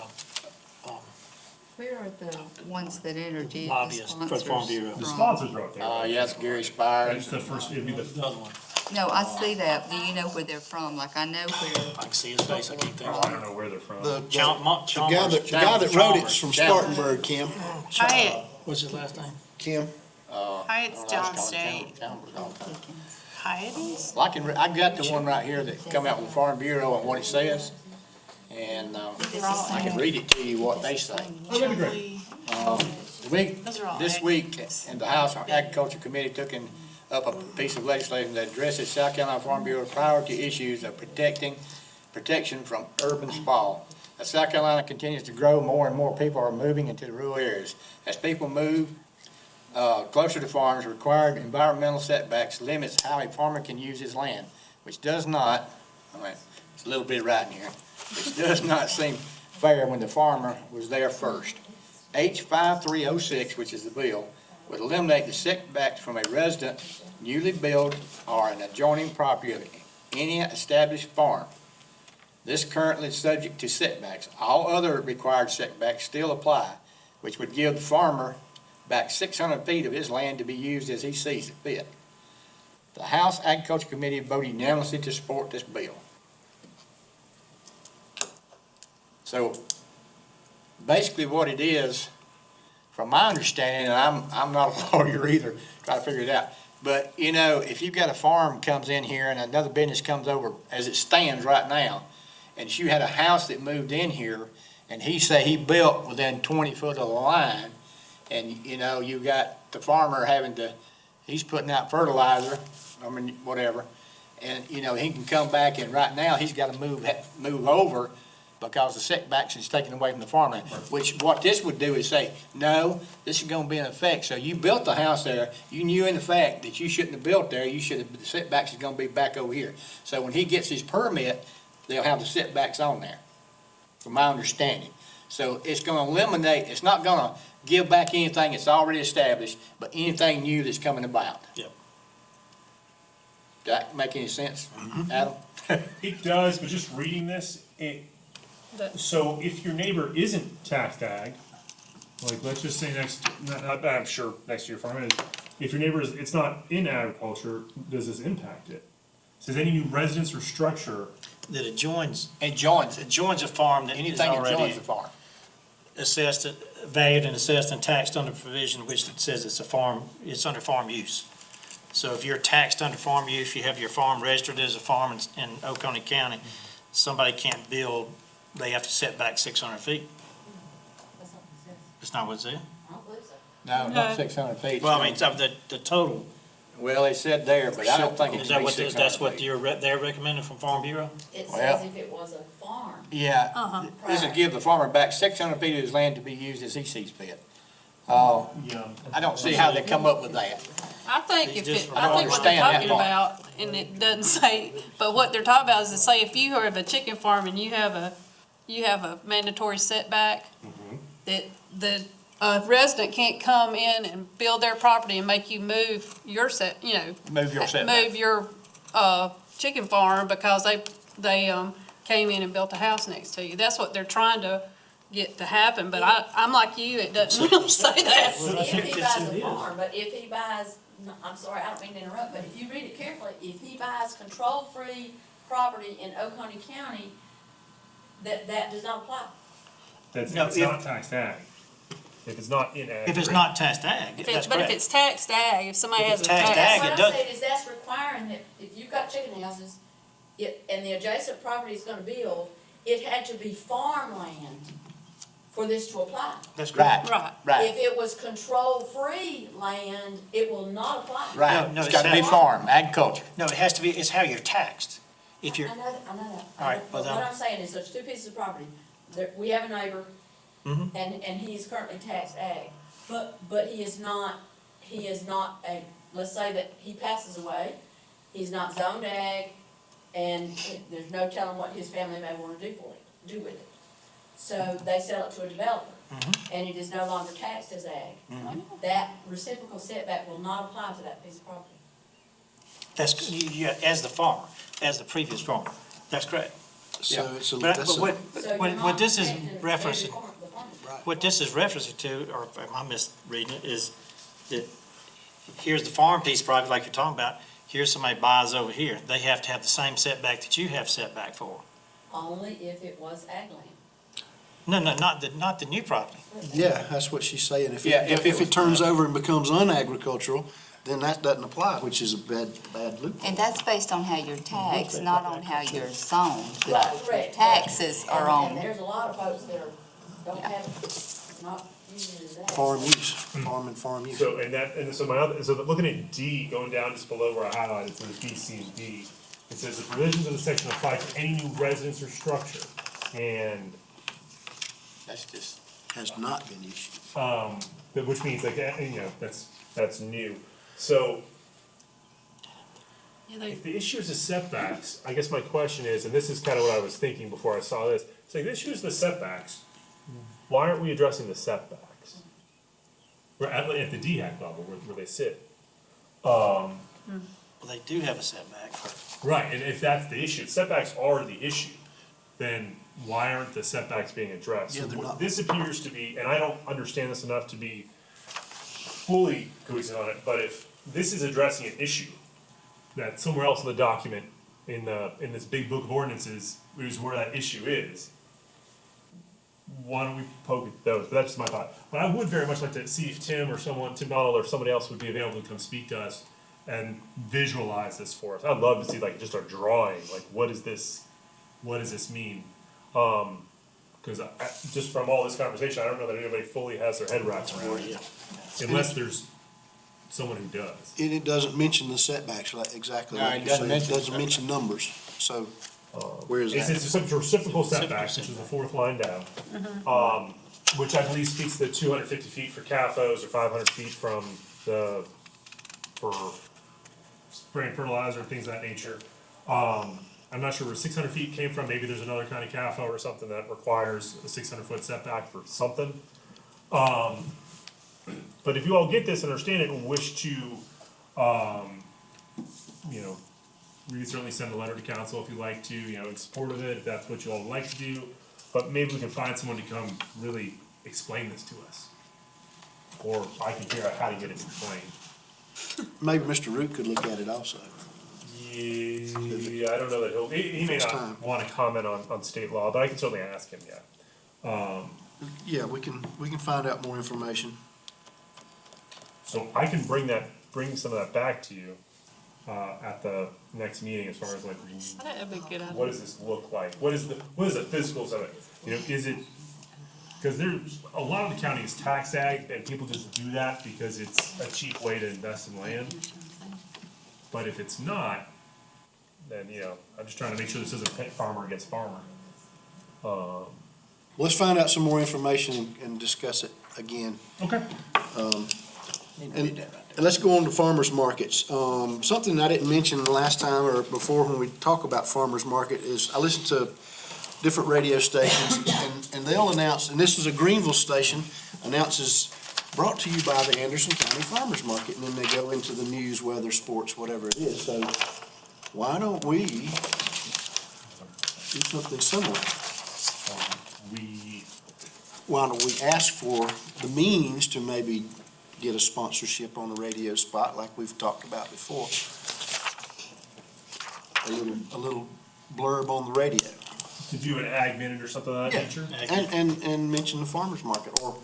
Where are the ones that introduced the lobbyists for the sponsors? Farm Bureau. The sponsors wrote there. Yes, Gary Spire. That's the first, it'd be the The other one. No, I see that. Do you know where they're from? Like, I know where, I can see his face, I can't think. I don't know where they're from. The Chalmers. guy that wrote it's from Chalmers. Spartanburg, Kim. Hyatt, What's his last name? Kim. Hyatt's downstate. Hyatt's? Well, I got the one right here that come out with Farm Bureau and what it says, and I can read it to you what they say. Oh, that'd be great. This week, in the House Agriculture Committee took up a piece of legislation that addresses South Carolina Farm Bureau's priority issues of protection from urban sprawl. As South Carolina continues to grow, more and more people are moving into the rural areas. As people move closer to farms, required environmental setbacks limits how a farmer can use his land, which does not, it's a little bit right in here, which does not seem fair when the farmer was there first. H 5306, which is the bill, would eliminate the setbacks from a resident, newly built, or an adjoining property of any established farm. This currently is subject to setbacks. All other required setbacks still apply, which would give the farmer back 600 feet of his land to be used as he sees fit. The House Agriculture Committee voted unanimously to support this bill. So basically what it is, from my understanding, and I'm not a lawyer either, try to figure it out. But, you know, if you've got a farm comes in here and another business comes over, as it stands right now, and if you had a house that moved in here, and he say he built within 20 foot of the line, and, you know, you got the farmer having to, he's putting out fertilizer, I mean, whatever, and, you know, he can come back and right now, he's gotta move over because the setbacks is taken away from the farmland, which what this would do is say, no, this is gonna be in effect. So you built the house there, you knew in effect that you shouldn't have built there, you should have, the setbacks is gonna be back over here. So when he gets his permit, they'll have the setbacks on there, from my understanding. So it's gonna eliminate, it's not gonna give back anything that's already established, but anything new that's coming about. Yep. Does that make any sense, Adam? It does, but just reading this, so if your neighbor isn't taxed ag, like, let's just say I'm sure next to your farm is, if your neighbor is, it's not in agriculture, does this impact it? Says any new residence or structure, That adjoins Adjoins, a farm that is anything adjoins already the farm. assessed, valued and assessed and taxed under provision which it says it's a farm, it's under farm use. So if you're taxed under farm use, you have your farm registered as a farm in Oconee County, somebody can't build, they have to set back 600 feet. That's not what it says. That's not what it says? I don't believe so. No, No. not 600 feet. Well, I mean, so the total, Well, they said there, but I don't think it is can that be what, 600 that's what feet. they're recommending from Farm Bureau? It Well- says if it was a farm. Yeah, Uh-huh. this would give the farmer back 600 feet of his land to be used as he sees fit. I don't see how they come up with that. I think It's if just- it, I I don't think what they're understand that talking part. about, and it doesn't say, but what they're talking about is to say if you have a chicken farm and you have a mandatory setback, that the resident can't come in and build their property and make you move your Move your setback. move your, chicken farm because they came in and built a house next to you. That's what they're trying to get to happen, but I'm like you, it doesn't really say that. If he buys a farm, but if he buys, no, I'm sorry, I don't mean to interrupt, but if you read it carefully, if he buys control-free property in Oconee County, that does not apply. that's, No, it's if- not taxed ag. If it's not in ag. If it's not taxed ag, that's But if correct. it's taxed ag, if somebody If has a it's taxed tax. ag, What it I'm does- saying is that's requiring that if you've got chicken houses, and the adjacent property is gonna build, it had to be farmland for this to apply. That's correct. Right, Right. right, If it was control-free land, it will not apply. right. No, It's it's gotta be not. farm, agriculture. No, it has to be, it's how you're taxed. If you're, I know that. All right, But well, what then- I'm saying is there's two pieces of property. We have a neighbor, Mhm. and he is currently taxed ag. But he is not a, let's say that he passes away, he's not zoned ag, and there's no telling what his family may wanna do with it. So they sell it to a developer, and it is no longer taxed as ag. That reciprocal setback will not apply to that piece of property. that's, as the farmer, as the previous farmer. That's correct. So it's a, But that's a, So you're what not this is affecting referencing, every farm- the farmer. what this is referencing to, or am I misreading it, is that here's the farm piece probably like you're talking about, here's somebody buys over here, they have to have the same setback that you have setback for. Only if it was ag land. No, not the new property. yeah, that's what she's saying. If Yeah, it, if it if was- it turns over and becomes unagricultural, then that doesn't apply, which is a bad loop. And that's based on how you're taxed, not on how you're zoned. Right, The correct. taxes are And on, there's a lot of folks that don't have it, not using it as ag. Farm use, farm use. So, so looking at D, going down just below where I highlighted, it says B, C, and D. It says the provisions of the section apply to any new residence or structure. And, That's just, Has not been issued. which means like, that's new. So Yeah, they- if the issue is the setbacks, I guess my question is, and this is kind of what I was thinking before I saw this, so the issue is the setbacks. Why aren't we addressing the setbacks? We're at the DHAC level where they sit. Well, they do have a setback for, Right, and if that's the issue, setbacks are the issue, then why aren't the setbacks being addressed? Yeah, So they're what not. this appears to be, and I don't understand this enough to be fully cohesive on it, but if this is addressing an issue that somewhere else in the document, in this big book of ordinances, is where that issue is, why don't we poke at those? But that's just my thought. But I would very much like to see if Tim Donald or somebody else would be available to come speak to us and visualize this for us. I'd love to see like just a drawing, like what does this mean? Cause just from all this conversation, I don't know that anybody fully has their head wrapped around it. Unless there's someone who does. And it doesn't mention the setbacks, like exactly No, like it you doesn't said. It mention the doesn't mention numbers, so where is It's that? a reciprocal setbacks, which is the fourth line down. Which I believe speaks to 250 feet for CAFOs or 500 feet for spraying fertilizer, things of that nature. I'm not sure where 600 feet came from, maybe there's another kind of CAFO or something that requires a 600-foot setback for something. But if you all get this, understand it, and wish to, we can certainly send a letter to council if you'd like to, in support of it, if that's what you all would like to do. But maybe we can find someone to come really explain this to us. Or I can figure out how to get it explained. Maybe Mr. Root could look at it also. Yeah, I don't know that he may not want to comment on state law, but I can certainly ask him, yeah. Yeah, we can find out more information. So I can bring some of that back to you, at the next meeting as far as like, That'd be a good idea. what does this look like? What is the physical of it? Is it, because there's, a lot of the county is tax ag and people just do that because it's a cheap way to invest in land. But if it's not, then, I'm just trying to make sure this isn't pit farmer against farmer. Let's find out some more information and discuss it again. Okay. And let's go on to farmers markets. Something I didn't mention the last time or before when we talk about farmers market is I listen to different radio stations and they'll announce, and this is a Greenville station, announces brought to you by the Anderson County Farmers Market, and then they go into the news, weather, sports, whatever it is. So why don't we do something similar? Why don't we ask for the means to maybe get a sponsorship on the radio spot like we've talked about before? A little blurb on the radio. To do an ag minute or something of that nature? And mention the farmer's market or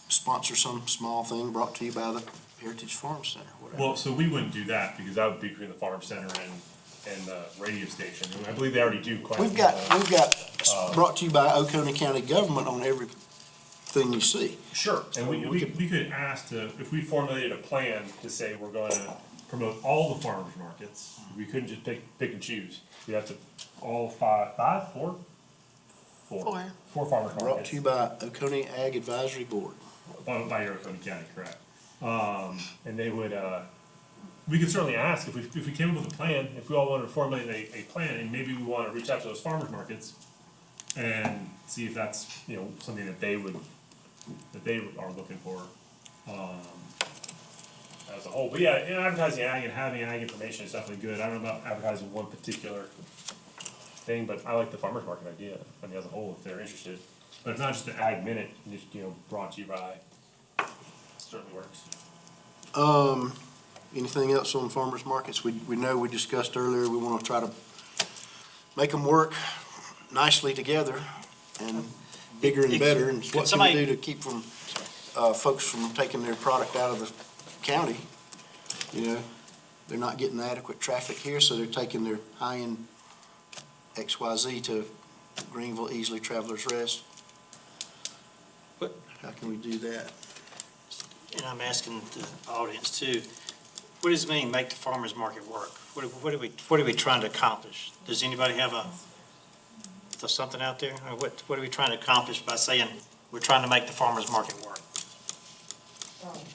sponsor some small thing brought to you by the Heritage Farm Center, whatever. Well, so we wouldn't do that because that would be between the farm center and the radio station. And I believe they already do quite a We've bit got of that. brought to you by Oconee County government on everything you see. Sure, and we could ask to, if we formulated a plan to say we're gonna promote all the farmers markets, we couldn't just pick and choose. We have to, all four farmers markets. Brought to you by Oconee Ag Advisory Board. By Oconee County, correct. And they would, we could certainly ask if we came up with a plan, if we all wanted to formulate a plan, and maybe we wanna reach out to those farmers markets and see if that's, something that they are looking for, as a whole. But yeah, advertising ag and having ag information is definitely good. I don't know about advertising one particular thing, but I like the farmer's market idea, as a whole, if they're interested. But it's not just an ag minute, just, brought to you by, certainly works. Anything else on farmers markets? We know we discussed earlier, we wanna try to make them work nicely together and bigger and better. And what can we do to keep folks from taking their product out of the county? They're not getting adequate traffic here, so they're taking their high-end XYZ to Greenville, Easley, Travelers Rest. How can we do that? And I'm asking the audience too, what does it mean, make the farmer's market work? What are we trying to accomplish? Does anybody have something out there? Or what are we trying to accomplish by saying we're trying to make the farmer's market work?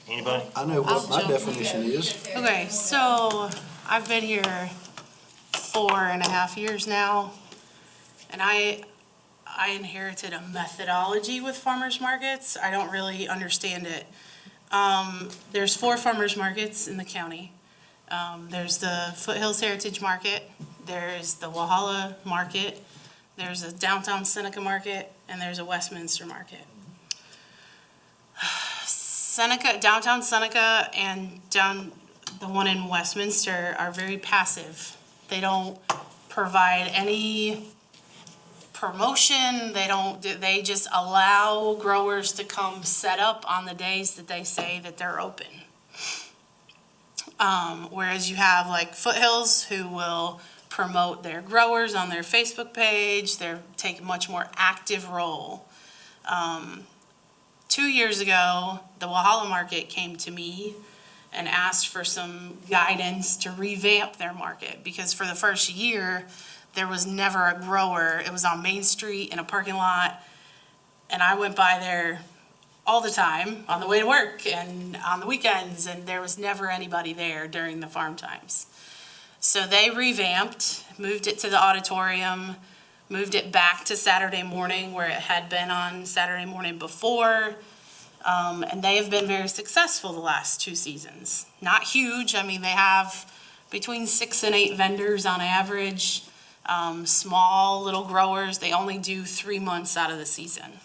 Anybody? I know what my definition is. Okay, so I've been here 4.5 years now, and I inherited a methodology with farmers markets. I don't really understand it. There's 4 farmers markets in the county. There's the Foothills Heritage Market, there's the Walhalla Market, there's a downtown Seneca Market, and there's a Westminster Market. Seneca, downtown Seneca and the one in Westminster are very passive. They don't provide any promotion, they just allow growers to come set up on the days that they say that they're open. Whereas you have like Foothills who will promote their growers on their Facebook page, they take a much more active role. 2 years ago, the Walhalla Market came to me and asked for some guidance to revamp their market, because for the first year, there was never a grower. It was on Main Street in a parking lot, and I went by there all the time on the way to work and on the weekends, and there was never anybody there during the farm times. So they revamped, moved it to the auditorium, moved it back to Saturday morning where it had been on Saturday morning before. And they have been very successful the last 2 seasons. Not huge, I mean, they have between 6 and 8 vendors on average. Small little growers, they only do 3 months out of the season.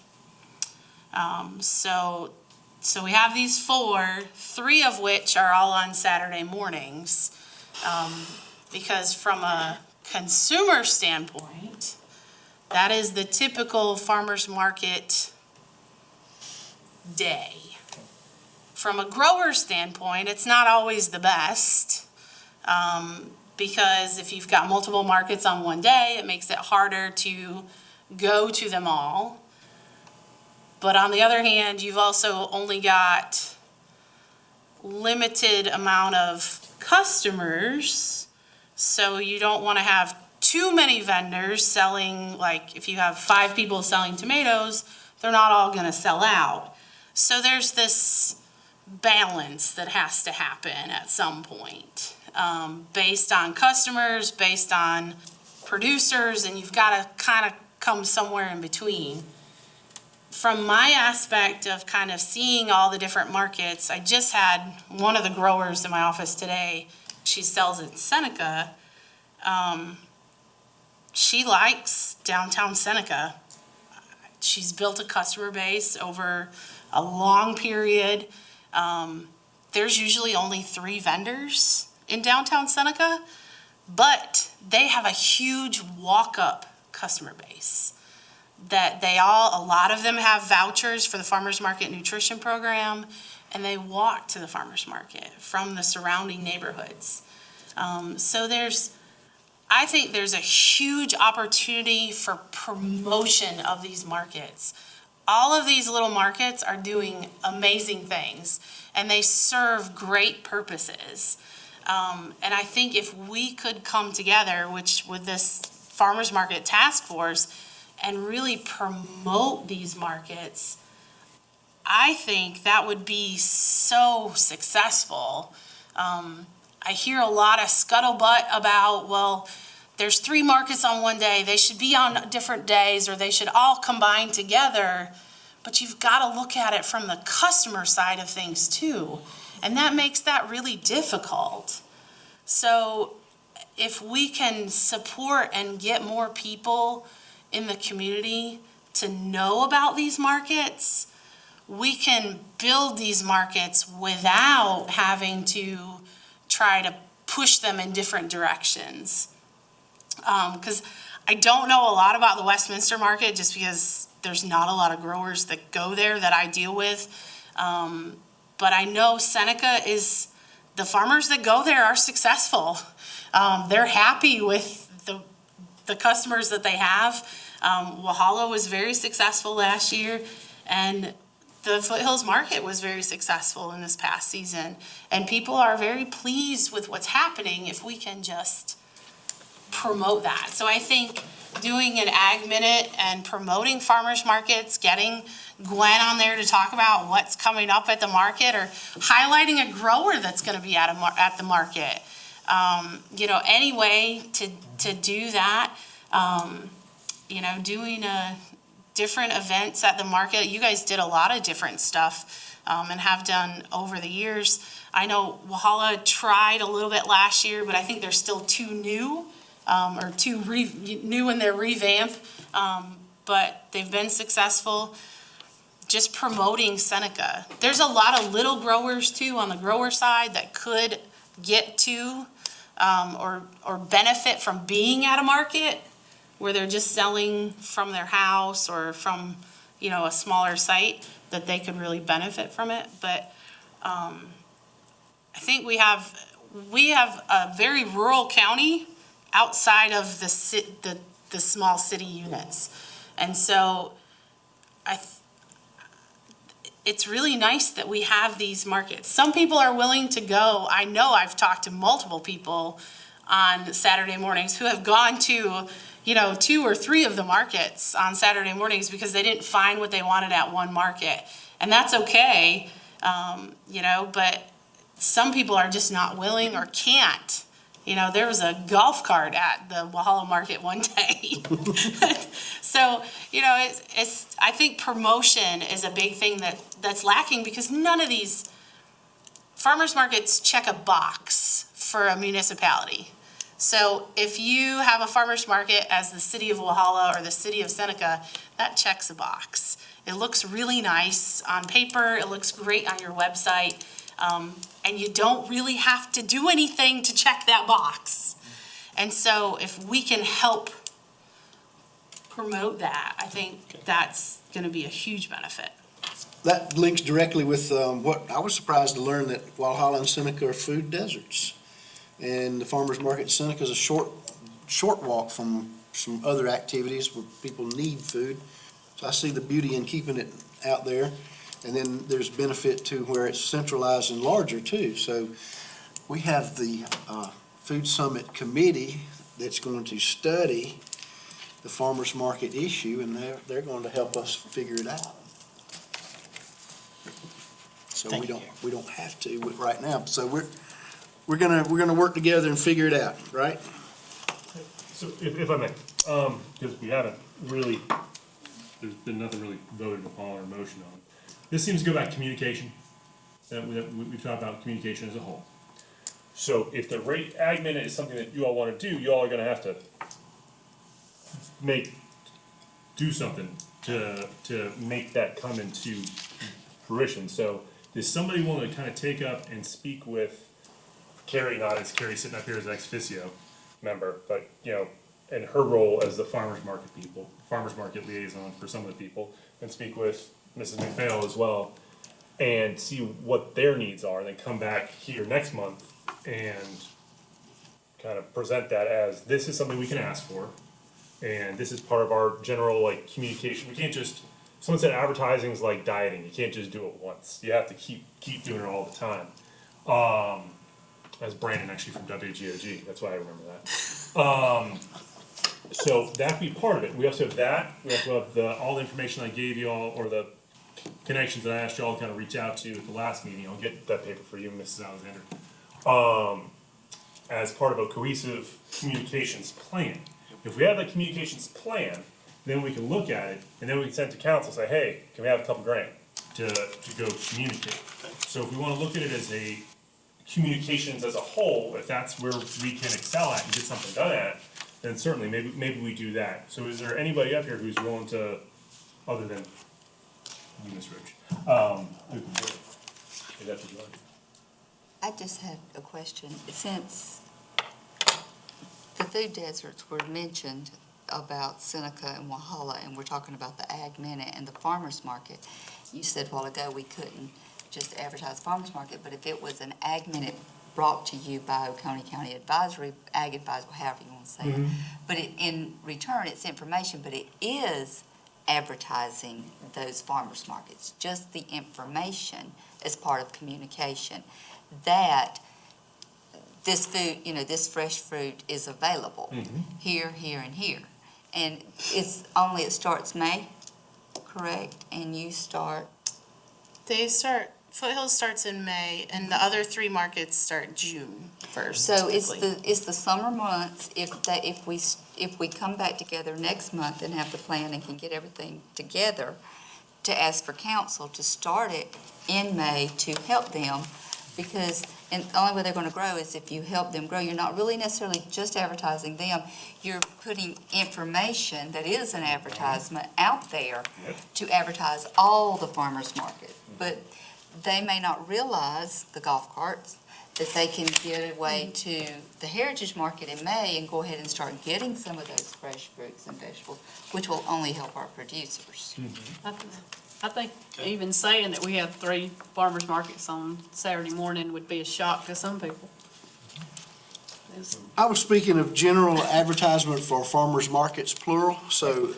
So we have these 4, 3 of which are all on Saturday mornings. Because from a consumer standpoint, that is the typical farmer's market day. From a grower standpoint, it's not always the best, because if you've got multiple markets on one day, it makes it harder to go to them all. But on the other hand, you've also only got limited amount of customers, so you don't want to have too many vendors selling, like if you have 5 people selling tomatoes, they're not all going to sell out. So there's this balance that has to happen at some point, based on customers, based on producers, and you've got to kind of come somewhere in between. From my aspect of kind of seeing all the different markets, I just had one of the growers in my office today. She sells in Seneca. She likes downtown Seneca. She's built a customer base over a long period. There's usually only 3 vendors in downtown Seneca, but they have a huge walk-up customer base. That a lot of them have vouchers for the Farmers Market Nutrition Program, and they walk to the farmers market from the surrounding neighborhoods. So I think there's a huge opportunity for promotion of these markets. All of these little markets are doing amazing things, and they serve great purposes. And I think if we could come together, which with this Farmers Market Task Force, and really promote these markets, I think that would be so successful. I hear a lot of scuttlebutt about, well, there's 3 markets on one day, they should be on different days, or they should all combine together. But you've got to look at it from the customer side of things too. And that makes that really difficult. So if we can support and get more people in the community to know about these markets, we can build these markets without having to try to push them in different directions. Because I don't know a lot about the Westminster market, just because there's not a lot of growers that go there that I deal with. But I know Seneca the farmers that go there are successful. They're happy with the customers that they have. Walhalla was very successful last year, and the Foothills Market was very successful in this past season. And people are very pleased with what's happening if we can just promote that. So I think doing an Ag Minute and promoting farmers markets, getting Gwen on there to talk about what's coming up at the market, or highlighting a grower that's going to be at the market. Any way to do that. Doing different events at the market. You guys did a lot of different stuff and have done over the years. I know Walhalla tried a little bit last year, but I think they're still too new, or too new in their revamp. But they've been successful. just promoting Seneca. There's a lot of little growers too on the grower side that could get to or benefit from being at a market where they're just selling from their house or from, a smaller site, that they could really benefit from it. But I think we have a very rural county outside of the small city units. And so it's really nice that we have these markets. Some people are willing to go. I know I've talked to multiple people on Saturday mornings who have gone to, 2 or 3 of the markets on Saturday mornings because they didn't find what they wanted at one market. And that's okay, but some people are just not willing or can't. There was a golf cart at the Walhalla Market one day. So, I think promotion is a big thing that's lacking because none of these farmers markets check a box for a municipality. So if you have a farmer's market as the city of Walhalla or the city of Seneca, that checks a box. It looks really nice on paper, it looks great on your website, and you don't really have to do anything to check that box. And so if we can help promote that, I think that's gonna be a huge benefit. That links directly with what I was surprised to learn, that Walhalla and Seneca are food deserts. And the farmer's market in Seneca is a short walk from some other activities where people need food. So I see the beauty in keeping it out there. And then there's benefit to where it's centralized and larger too. So we have the Food Summit Committee that's going to study the farmer's market issue, and they're going to help us figure it out. So we don't have to right now. So we're gonna work together and figure it out, right? So if I may, because we haven't really, there's been nothing really voted upon or motion on. This seems to go back to communication. We've talked about communication as a whole. So if the ag minute is something that you all want to do, you all are gonna have to do something to make that come into fruition. So does somebody want to kind of take up and speak with Carrie, not as Carrie sitting up here as an ex officio member, but, in her role as the farmer's market liaison for some of the people, and speak with Mrs. McPhail as well, and see what their needs are, and then come back here next month and kind of present that as, this is something we can ask for, and this is part of our general, communication. We can't just, someone said advertising is like dieting, you can't just do it once, you have to keep doing it all the time. That's Brandon actually from WGOG, that's why I remember that. So that'd be part of it. We also have that, we also have all the information I gave you all, or the connections that I asked you all to kind of reach out to at the last meeting. I'll get that paper for you, Mrs. Alexander. As part of a cohesive communications plan. If we have that communications plan, then we can look at it, and then we can send it to council, say, hey, can we have a couple grand to go communicate? So if we wanna look at it as a communications as a whole, if that's where we can excel at and get something done at, then certainly, maybe we do that. So is there anybody up here who's willing to, other than you, Ms. Rich, who can do it? Is that what you want? I just had a question. Since the food deserts were mentioned about Seneca and Walhalla, and we're talking about the Ag Minute and the farmer's market, you said a while ago we couldn't just advertise farmer's market, but if it was an Ag Minute brought to you by Oconee County Advisory, Ag Advisory, however you want to say it, but in return, it's information, but it is advertising those farmers markets, just the information as part of communication, that this food, this fresh fruit is available here, here, and here. And it starts May, correct? And you start? Foothills starts in May, and the other 3 markets start June 1st. So typically. it's the summer months. If we come back together next month and have the plan and can get everything together, to ask for council to start it in May to help them Because, and the only way they're gonna grow is if you help them grow. You're not really necessarily just advertising them. You're putting information that is an advertisement out there Yep. to advertise all the farmers market. But they may not realize, the golf carts, that they can get away to the Heritage Market in May and go ahead and start getting some of those fresh fruits and vegetables, which will only help our producers. I think even saying that we have 3 farmers markets on Saturday morning would be a shock to some people. It's- I was speaking of general advertisement for farmers markets, plural, so,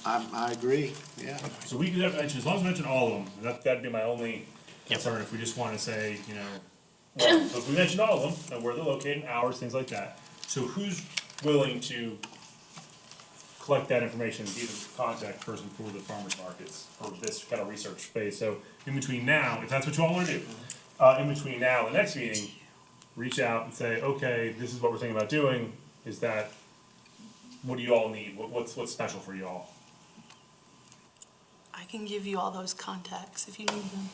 I agree, yeah. So we could have mentioned, as long as we mention all of them, that'd be my only concern, if we just wanna say, you know, well, so if we mention all of them, and where they're located, hours, things like that. So who's willing to collect that information, be the contact person for the farmers markets, for this kind of research phase? So in between now, if that's what you all wanna do, in between now and the next meeting, reach out and say, okay, this is what we're thinking about doing, is that, what do you all need, what's special for you all? I can give you all those contacts if you need them.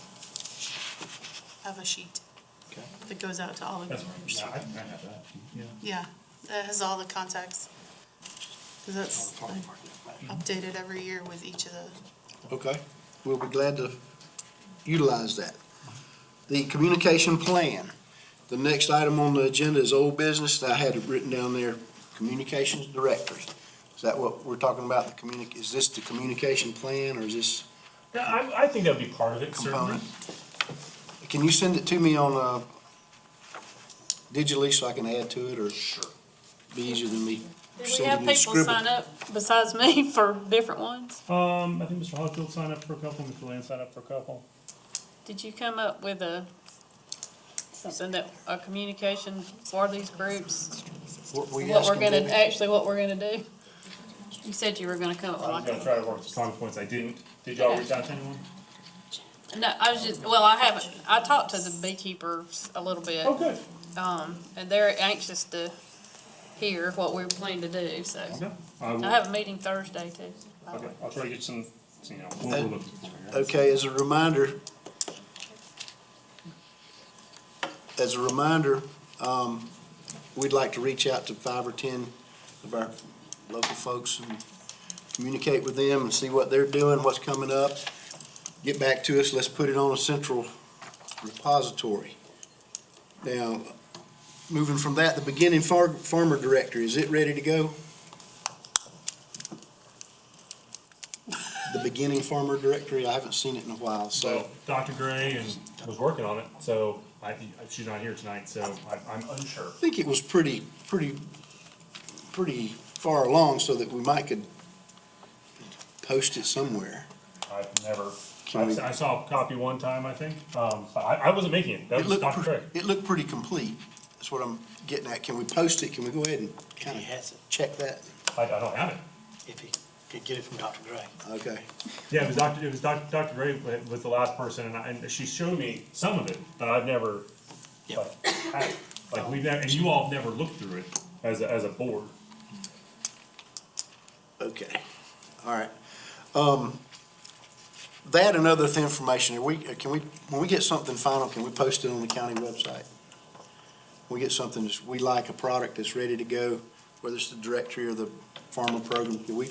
I have a sheet Okay. that goes out to all the That's groups. fine, I have that, yeah. Yeah, that has all the contacts. 'Cause that's updated every year with each of the, Okay, we'll be glad to utilize that. The communication plan. The next item on the agenda is old business. I had it written down there, communications directory. Is that what we're talking about, is this the communication plan, or is this Yeah, I think that'd be part of it, certainly. component? Can you send it to me on, digitally so I can add to it, or? Sure. Be easier than me Did we have sending you people scribble. sign up besides me for different ones? I think Mr. Holyfield signed up for a couple, Mr. Land signed up for a couple. Did you come up with a communication for these groups? What were you What we're asking, gonna, Debbie? actually what we're gonna do? You said you were gonna come up with I was like gonna try to work with talking points, I didn't. Did y'all reach out to anyone? No, I was just, well, I haven't, I talked to the beekeepers a little bit, Oh, good. and they're anxious to hear what we plan to do, so. Okay, I will, I have a meeting Thursday too. okay, I'll try to get some, you know, what we're looking for here. Okay, as a reminder, we'd like to reach out to 5 or 10 of our local folks and communicate with them and see what they're doing, what's coming up. Get back to us, let's put it on a central repository. Now, moving from that, the beginning farmer directory, is it ready to go? The beginning farmer directory, I haven't seen it in a while, so. So Dr. Gray was working on it, so she's not here tonight, so I'm unsure. I think it was pretty far along so that we might could post it somewhere. I've never, Can we- I saw a copy one time, I think, but I wasn't making it, that It was looked, Dr. Gray. it looked pretty complete. That's what I'm getting at. Can we post it? Can we go ahead and kind He of has it, check that? I don't have it. if he could get it from Dr. Gray. Okay. Yeah, it was Dr. Gray was the last person, and she showed me some of it, but I've never, like, had it. Like, we've never, and you all have never looked through it as a board. Okay. All right. That and other information, when we get something final, can we post it on the county website? We get something, we like a product that's ready to go, whether it's the directory or the farmer program, can we?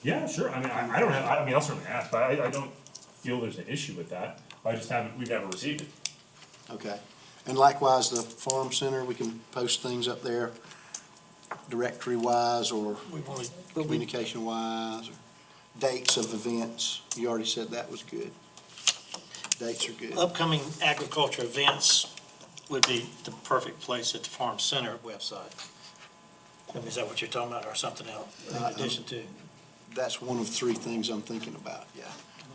Yeah, sure, I mean, I don't have, I mean, I'll certainly ask, but I don't feel there's an issue with that. I just haven't, we've never received it. Okay. And likewise, the farm center, we can post things up there, directory-wise or communication-wise, or dates of events. You already said that was good. Dates are good. Upcoming agriculture events would be the perfect place at the Farm Center website. I mean, is that what you're talking about, or something else in addition to? That's one of 3 things I'm thinking about, yeah.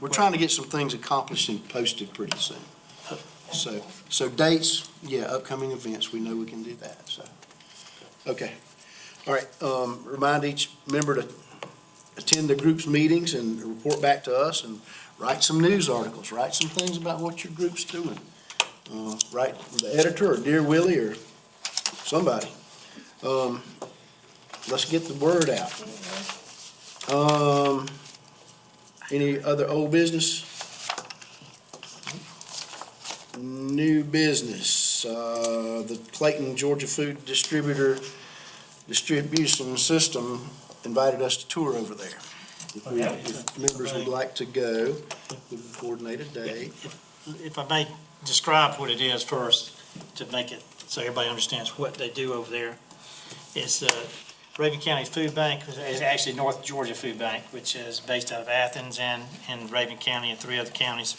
We're trying to get some things accomplished and posted pretty soon. So dates, yeah, upcoming events, we know we can do that, so. Okay. All right, remind each member to attend the group's meetings and report back to us and write some news articles, write some things about what your group's doing. Write the editor or Dear Willie or somebody. Let's get the word out. Any other old business? New business, the Clayton, Georgia Food Distribution System invited us to tour over there. If members would like to go, we can coordinate a day. If I may describe what it is first, to make it so everybody understands what they do over there. It's Raven County Food Bank, is actually North Georgia Food Bank, which is based out of Athens and Raven County and 3 other counties.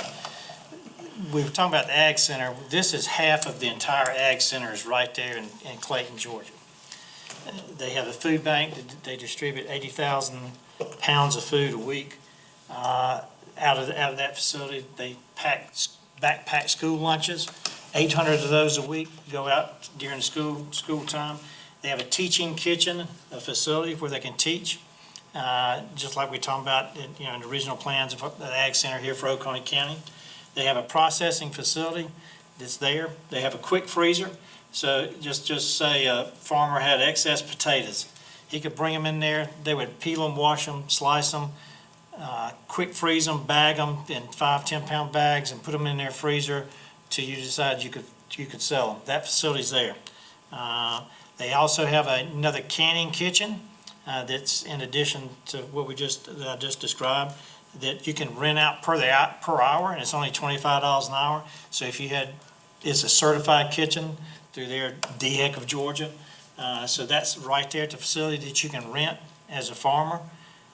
We were talking about the Ag Center. This is half of the entire Ag Center is right there in Clayton, Georgia. They have a food bank. They distribute 80,000 pounds of food a week. Out of that facility, they backpack school lunches. 800 of those a week go out during school time. They have a teaching kitchen, a facility where they can teach, just like we're talking about in the regional plans of the Ag Center here for Oconee County. They have a processing facility that's there. They have a quick freezer. So just say a farmer had excess potatoes. He could bring them in there. They would peel them, wash them, slice them, quick freeze them, bag them in 5-10 pound bags and put them in their freezer till you decide you could sell them. That facility's there. They also have another canning kitchen that's in addition to what that I just described, that you can rent out per hour, and it's only $25 an hour. So if it's a certified kitchen through their DHEC of Georgia. So that's right there at the facility that you can rent as a farmer.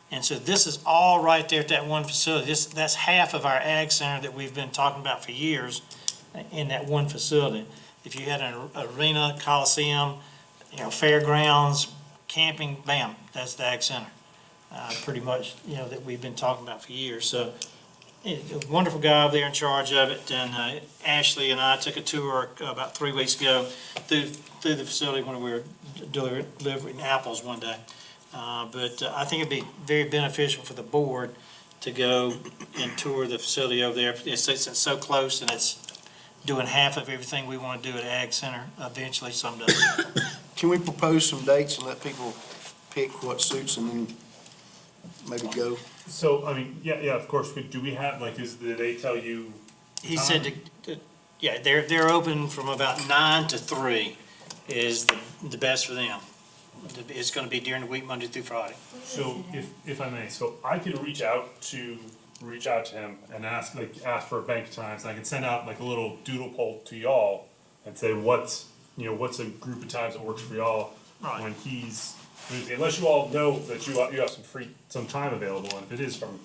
And so this is all right there at that one facility. That's half of our Ag Center that we've been talking about for years in that one facility. If you had an arena, coliseum, fairgrounds, camping, bam, that's the Ag Center. Pretty much, that we've been talking about for years. So a wonderful guy over there in charge of it. And Ashley and I took a tour about 3 weeks ago through the facility when we were delivering apples one day. But I think it'd be very beneficial for the board to go and tour the facility over there. It's so close, and it's doing half of everything we want to do at Ag Center eventually someday. Can we propose some dates and let people pick what suits them and maybe go? So, I mean, yeah, of course, do we have, did they tell you? He said, they're open from about 9 to 3 is the best for them. It's going to be during the week, Monday through Friday. So if I may, so I could reach out to him and ask for bank times, and I can send out a little doodle poll to y'all and say what's a group of times that works for y'all Right. when unless you all know that you have some time available, and if it is from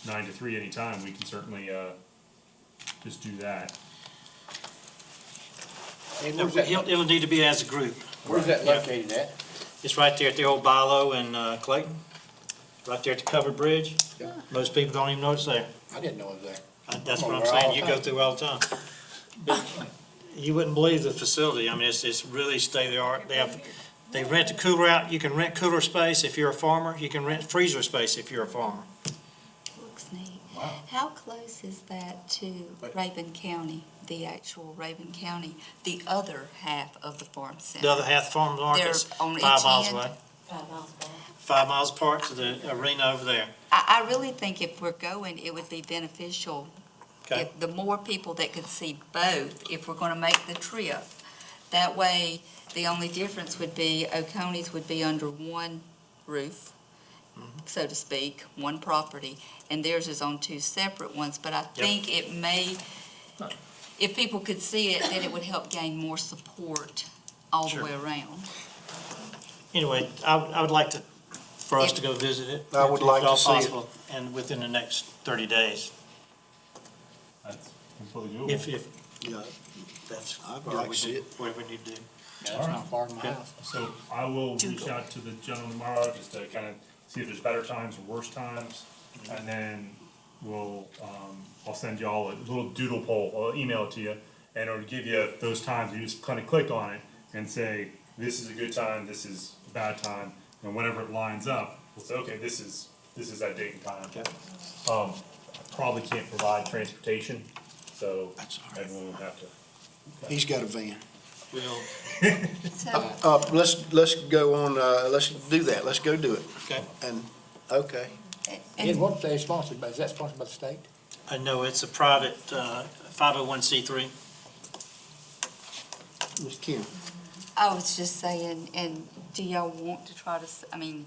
9 to 3 anytime, we can certainly just do that. It'll need to be as a group. Where's that located at? It's right there at the old Bilo in Clayton, right there at the covered bridge. Yeah. Most people don't even know it's there. I didn't know it was there. That's I'm what I'm over all saying, the you go time. through all the time. But you wouldn't believe the facility, I mean, it's really state-of-the-art. They rent the cooler out, you can rent cooler space if you're a farmer, you can rent freezer space if you're a farmer. Looks neat. How close is that to Raven County, the actual Raven County, the other half of the farm center? The other half of the farm market's They're on 5 each miles end? away, 5 miles away. 5 miles apart to the arena over there. I really think if we're going, it would be beneficial Okay. if the more people that could see both, if we're gonna make the trip. That way, the only difference would be Oconee's would be under one roof, so to speak, one property, and theirs is on 2 separate ones. But I think it may, if people could see it, then it would help gain more support all the Sure. way around. Anyway, I would like for us to go visit it. I would like if at all to see it. possible, and within the next 30 days. That's completely doable. If that's I'd what like we to see need, it. what we need to do. Yeah, it's not far from my house. So I will reach out to the gentleman tomorrow just to kind of see if there's better times or worse times. And then I'll send y'all a little doodle poll, I'll email it to you, and it'll give you those times. You just kind of click on it and say, this is a good time, this is a bad time. And whenever it lines up, we'll say, okay, this is that date and time. Okay. I probably can't provide transportation, so That's all right. everyone will have to. He's got a van. We'll, Let's go on, let's do that. Let's go do it. okay. And, okay. And what they sponsored by, is that sponsored by the state? No, it's a private 501c3. Ms. Kim? I was just saying, and do y'all want to try to, I mean,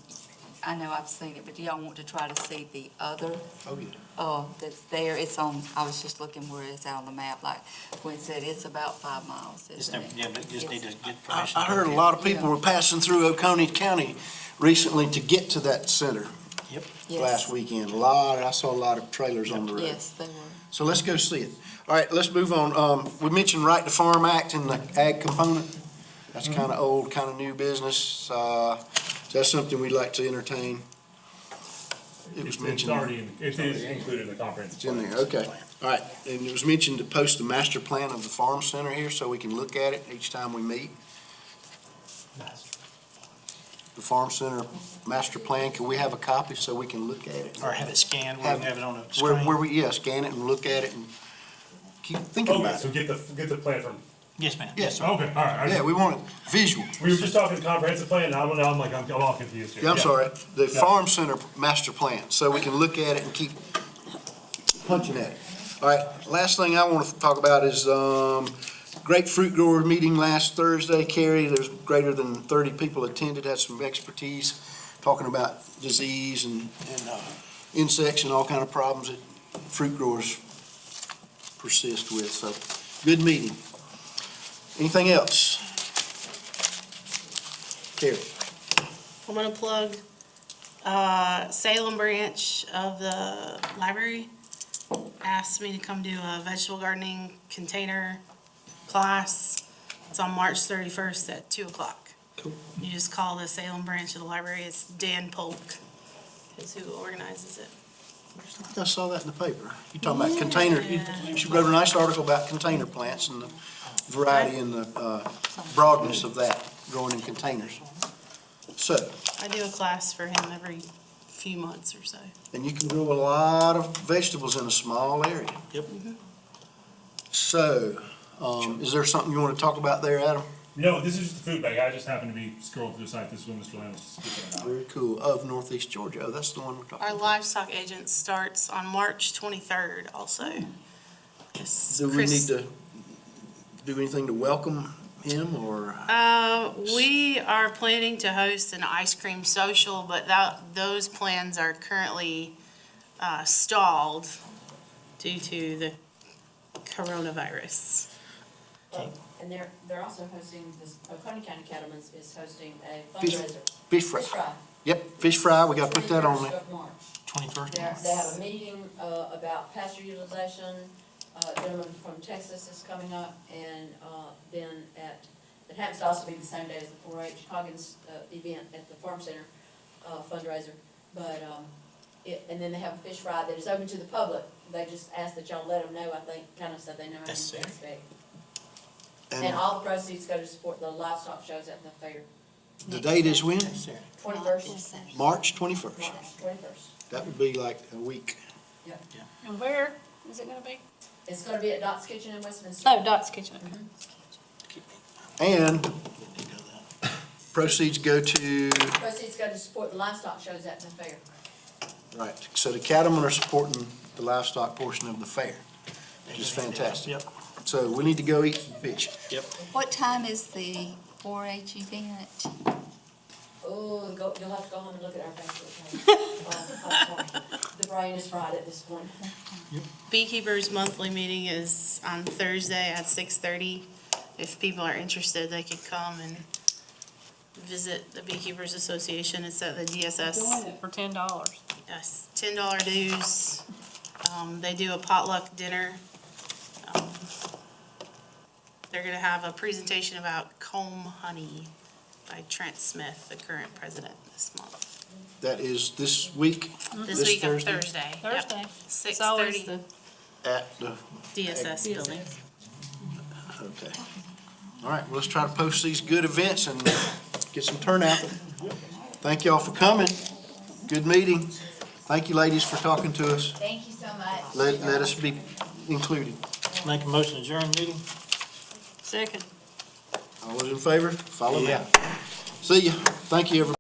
I know I've seen it, but do y'all want to try to see the other, Oh, yeah. that's there? It's on, I was just looking where it's out on the map, like, when it said it's about 5 miles, Just isn't never- it? Yeah, but just need to get I permission. heard a lot of people were passing through Oconee County recently to get to that center Yep. Yes. last weekend. I saw a lot of trailers on the road. Yes, they were. So let's go see it. All right, let's move on. We mentioned Right to Farm Act and the ag component. That's kind of old, kind of new business. That's something we'd like to entertain. It was It's mentioned. already, it is included in the comprehensive It's in plan. there, okay. All right, and it was mentioned to post the master plan of the farm center here so we can look at it each time we meet. The farm center master plan, can we have a copy so we can look at it? Or have it scanned, we can have it on a Where screen. we, yeah, scan it and look at it and keep thinking Okay, about so it. get the plan from, Yes, ma'am. Yes, okay, all right. yeah, we want it visual. We were just talking comprehensive plan, now I'm like, I'm all confused here. Yeah, I'm sorry, the Yeah. farm center master plan, so we can look at it and keep punching at it. All right, last thing I want to talk about is, great fruit grower meeting last Thursday, Carrie, there's greater than 30 people attended, had some expertise, talking about disease and insects and all kind of problems that fruit growers persist with, so, good meeting. Anything else? Carrie? I'm gonna plug, Salem branch of the library asked me to come do a vegetable gardening container class. It's on March 31st at 2:00. Cool. You just call the Salem branch of the library. It's Dan Polk is who organizes it. I saw that in the paper. You talking about container, she wrote a nice article about container plants and the variety and the broadness of that, growing in containers. So, I do a class for him every few months or so. and you can grow a lot of vegetables in a small area. Yep. So, is there something you want to talk about there, Adam? No, this is just the food bag, I just happened to be scrolling through the site, this is when Mr. Lamb was speaking about. Very cool, of Northeast Georgia. Oh, that's the one we're talking Our about. livestock agent starts on March 23rd also. It's Do we Chris- need to do anything to welcome him, or? We are planning to host an ice cream social, but those plans are currently stalled due to the coronavirus. And they're also hosting, this Oconee County Cattlemen's is hosting a fundraiser. Fish fry. Fish fry. Yep, fish fry, we gotta put that on 21st there. of March. 21st. They have a meeting about pasture utilization. A gentleman from Texas is coming up, and then it happens to also be the same day as the 4-H Coggins event at the Farm Center fundraiser. But, and then they have a fish fry that is open to the public. They just ask that y'all let them know, I think, kind of so they know what to That's fair. expect. And all the proceeds go to support the livestock shows at the fair. The date is when? 21st, March 21st. March 21st. That would be like a week. And where is it gonna be? It's gonna be at Dot's Kitchen in Westminster. Oh, Dot's Kitchen. And proceeds go to, Proceeds go to support the livestock shows at the fair. right, so the cattlemen are supporting the livestock portion of the fair, which is fantastic. Yep, So we need to go eat some fish. yep. What time is the 4-H event? Oh, you'll have to go home and look at our Facebook page. I'm sorry. The brain is fried at this point. Beekeepers' monthly meeting is on Thursday at 6:30. If people are interested, they could come and visit the Beekeepers Association. It's at the DSS. Doing it for $10. Yes, $10 dues. They do a potluck dinner. They're gonna have a presentation about comb honey by Trent Smith, the current president, this month. That is this week? This week on Thursday? Thursday. Yep. Thursday. 6:30, At the, DSS building. okay. All right, well, let's try to post these good events and get some turnout. Thank y'all for coming. Good meeting. Thank you, ladies, for talking to us. Thank you so much. Let us be included. Make a motion to adjourn meeting? Second. All those in favor, follow me. Yeah. See ya. Thank you, everybody.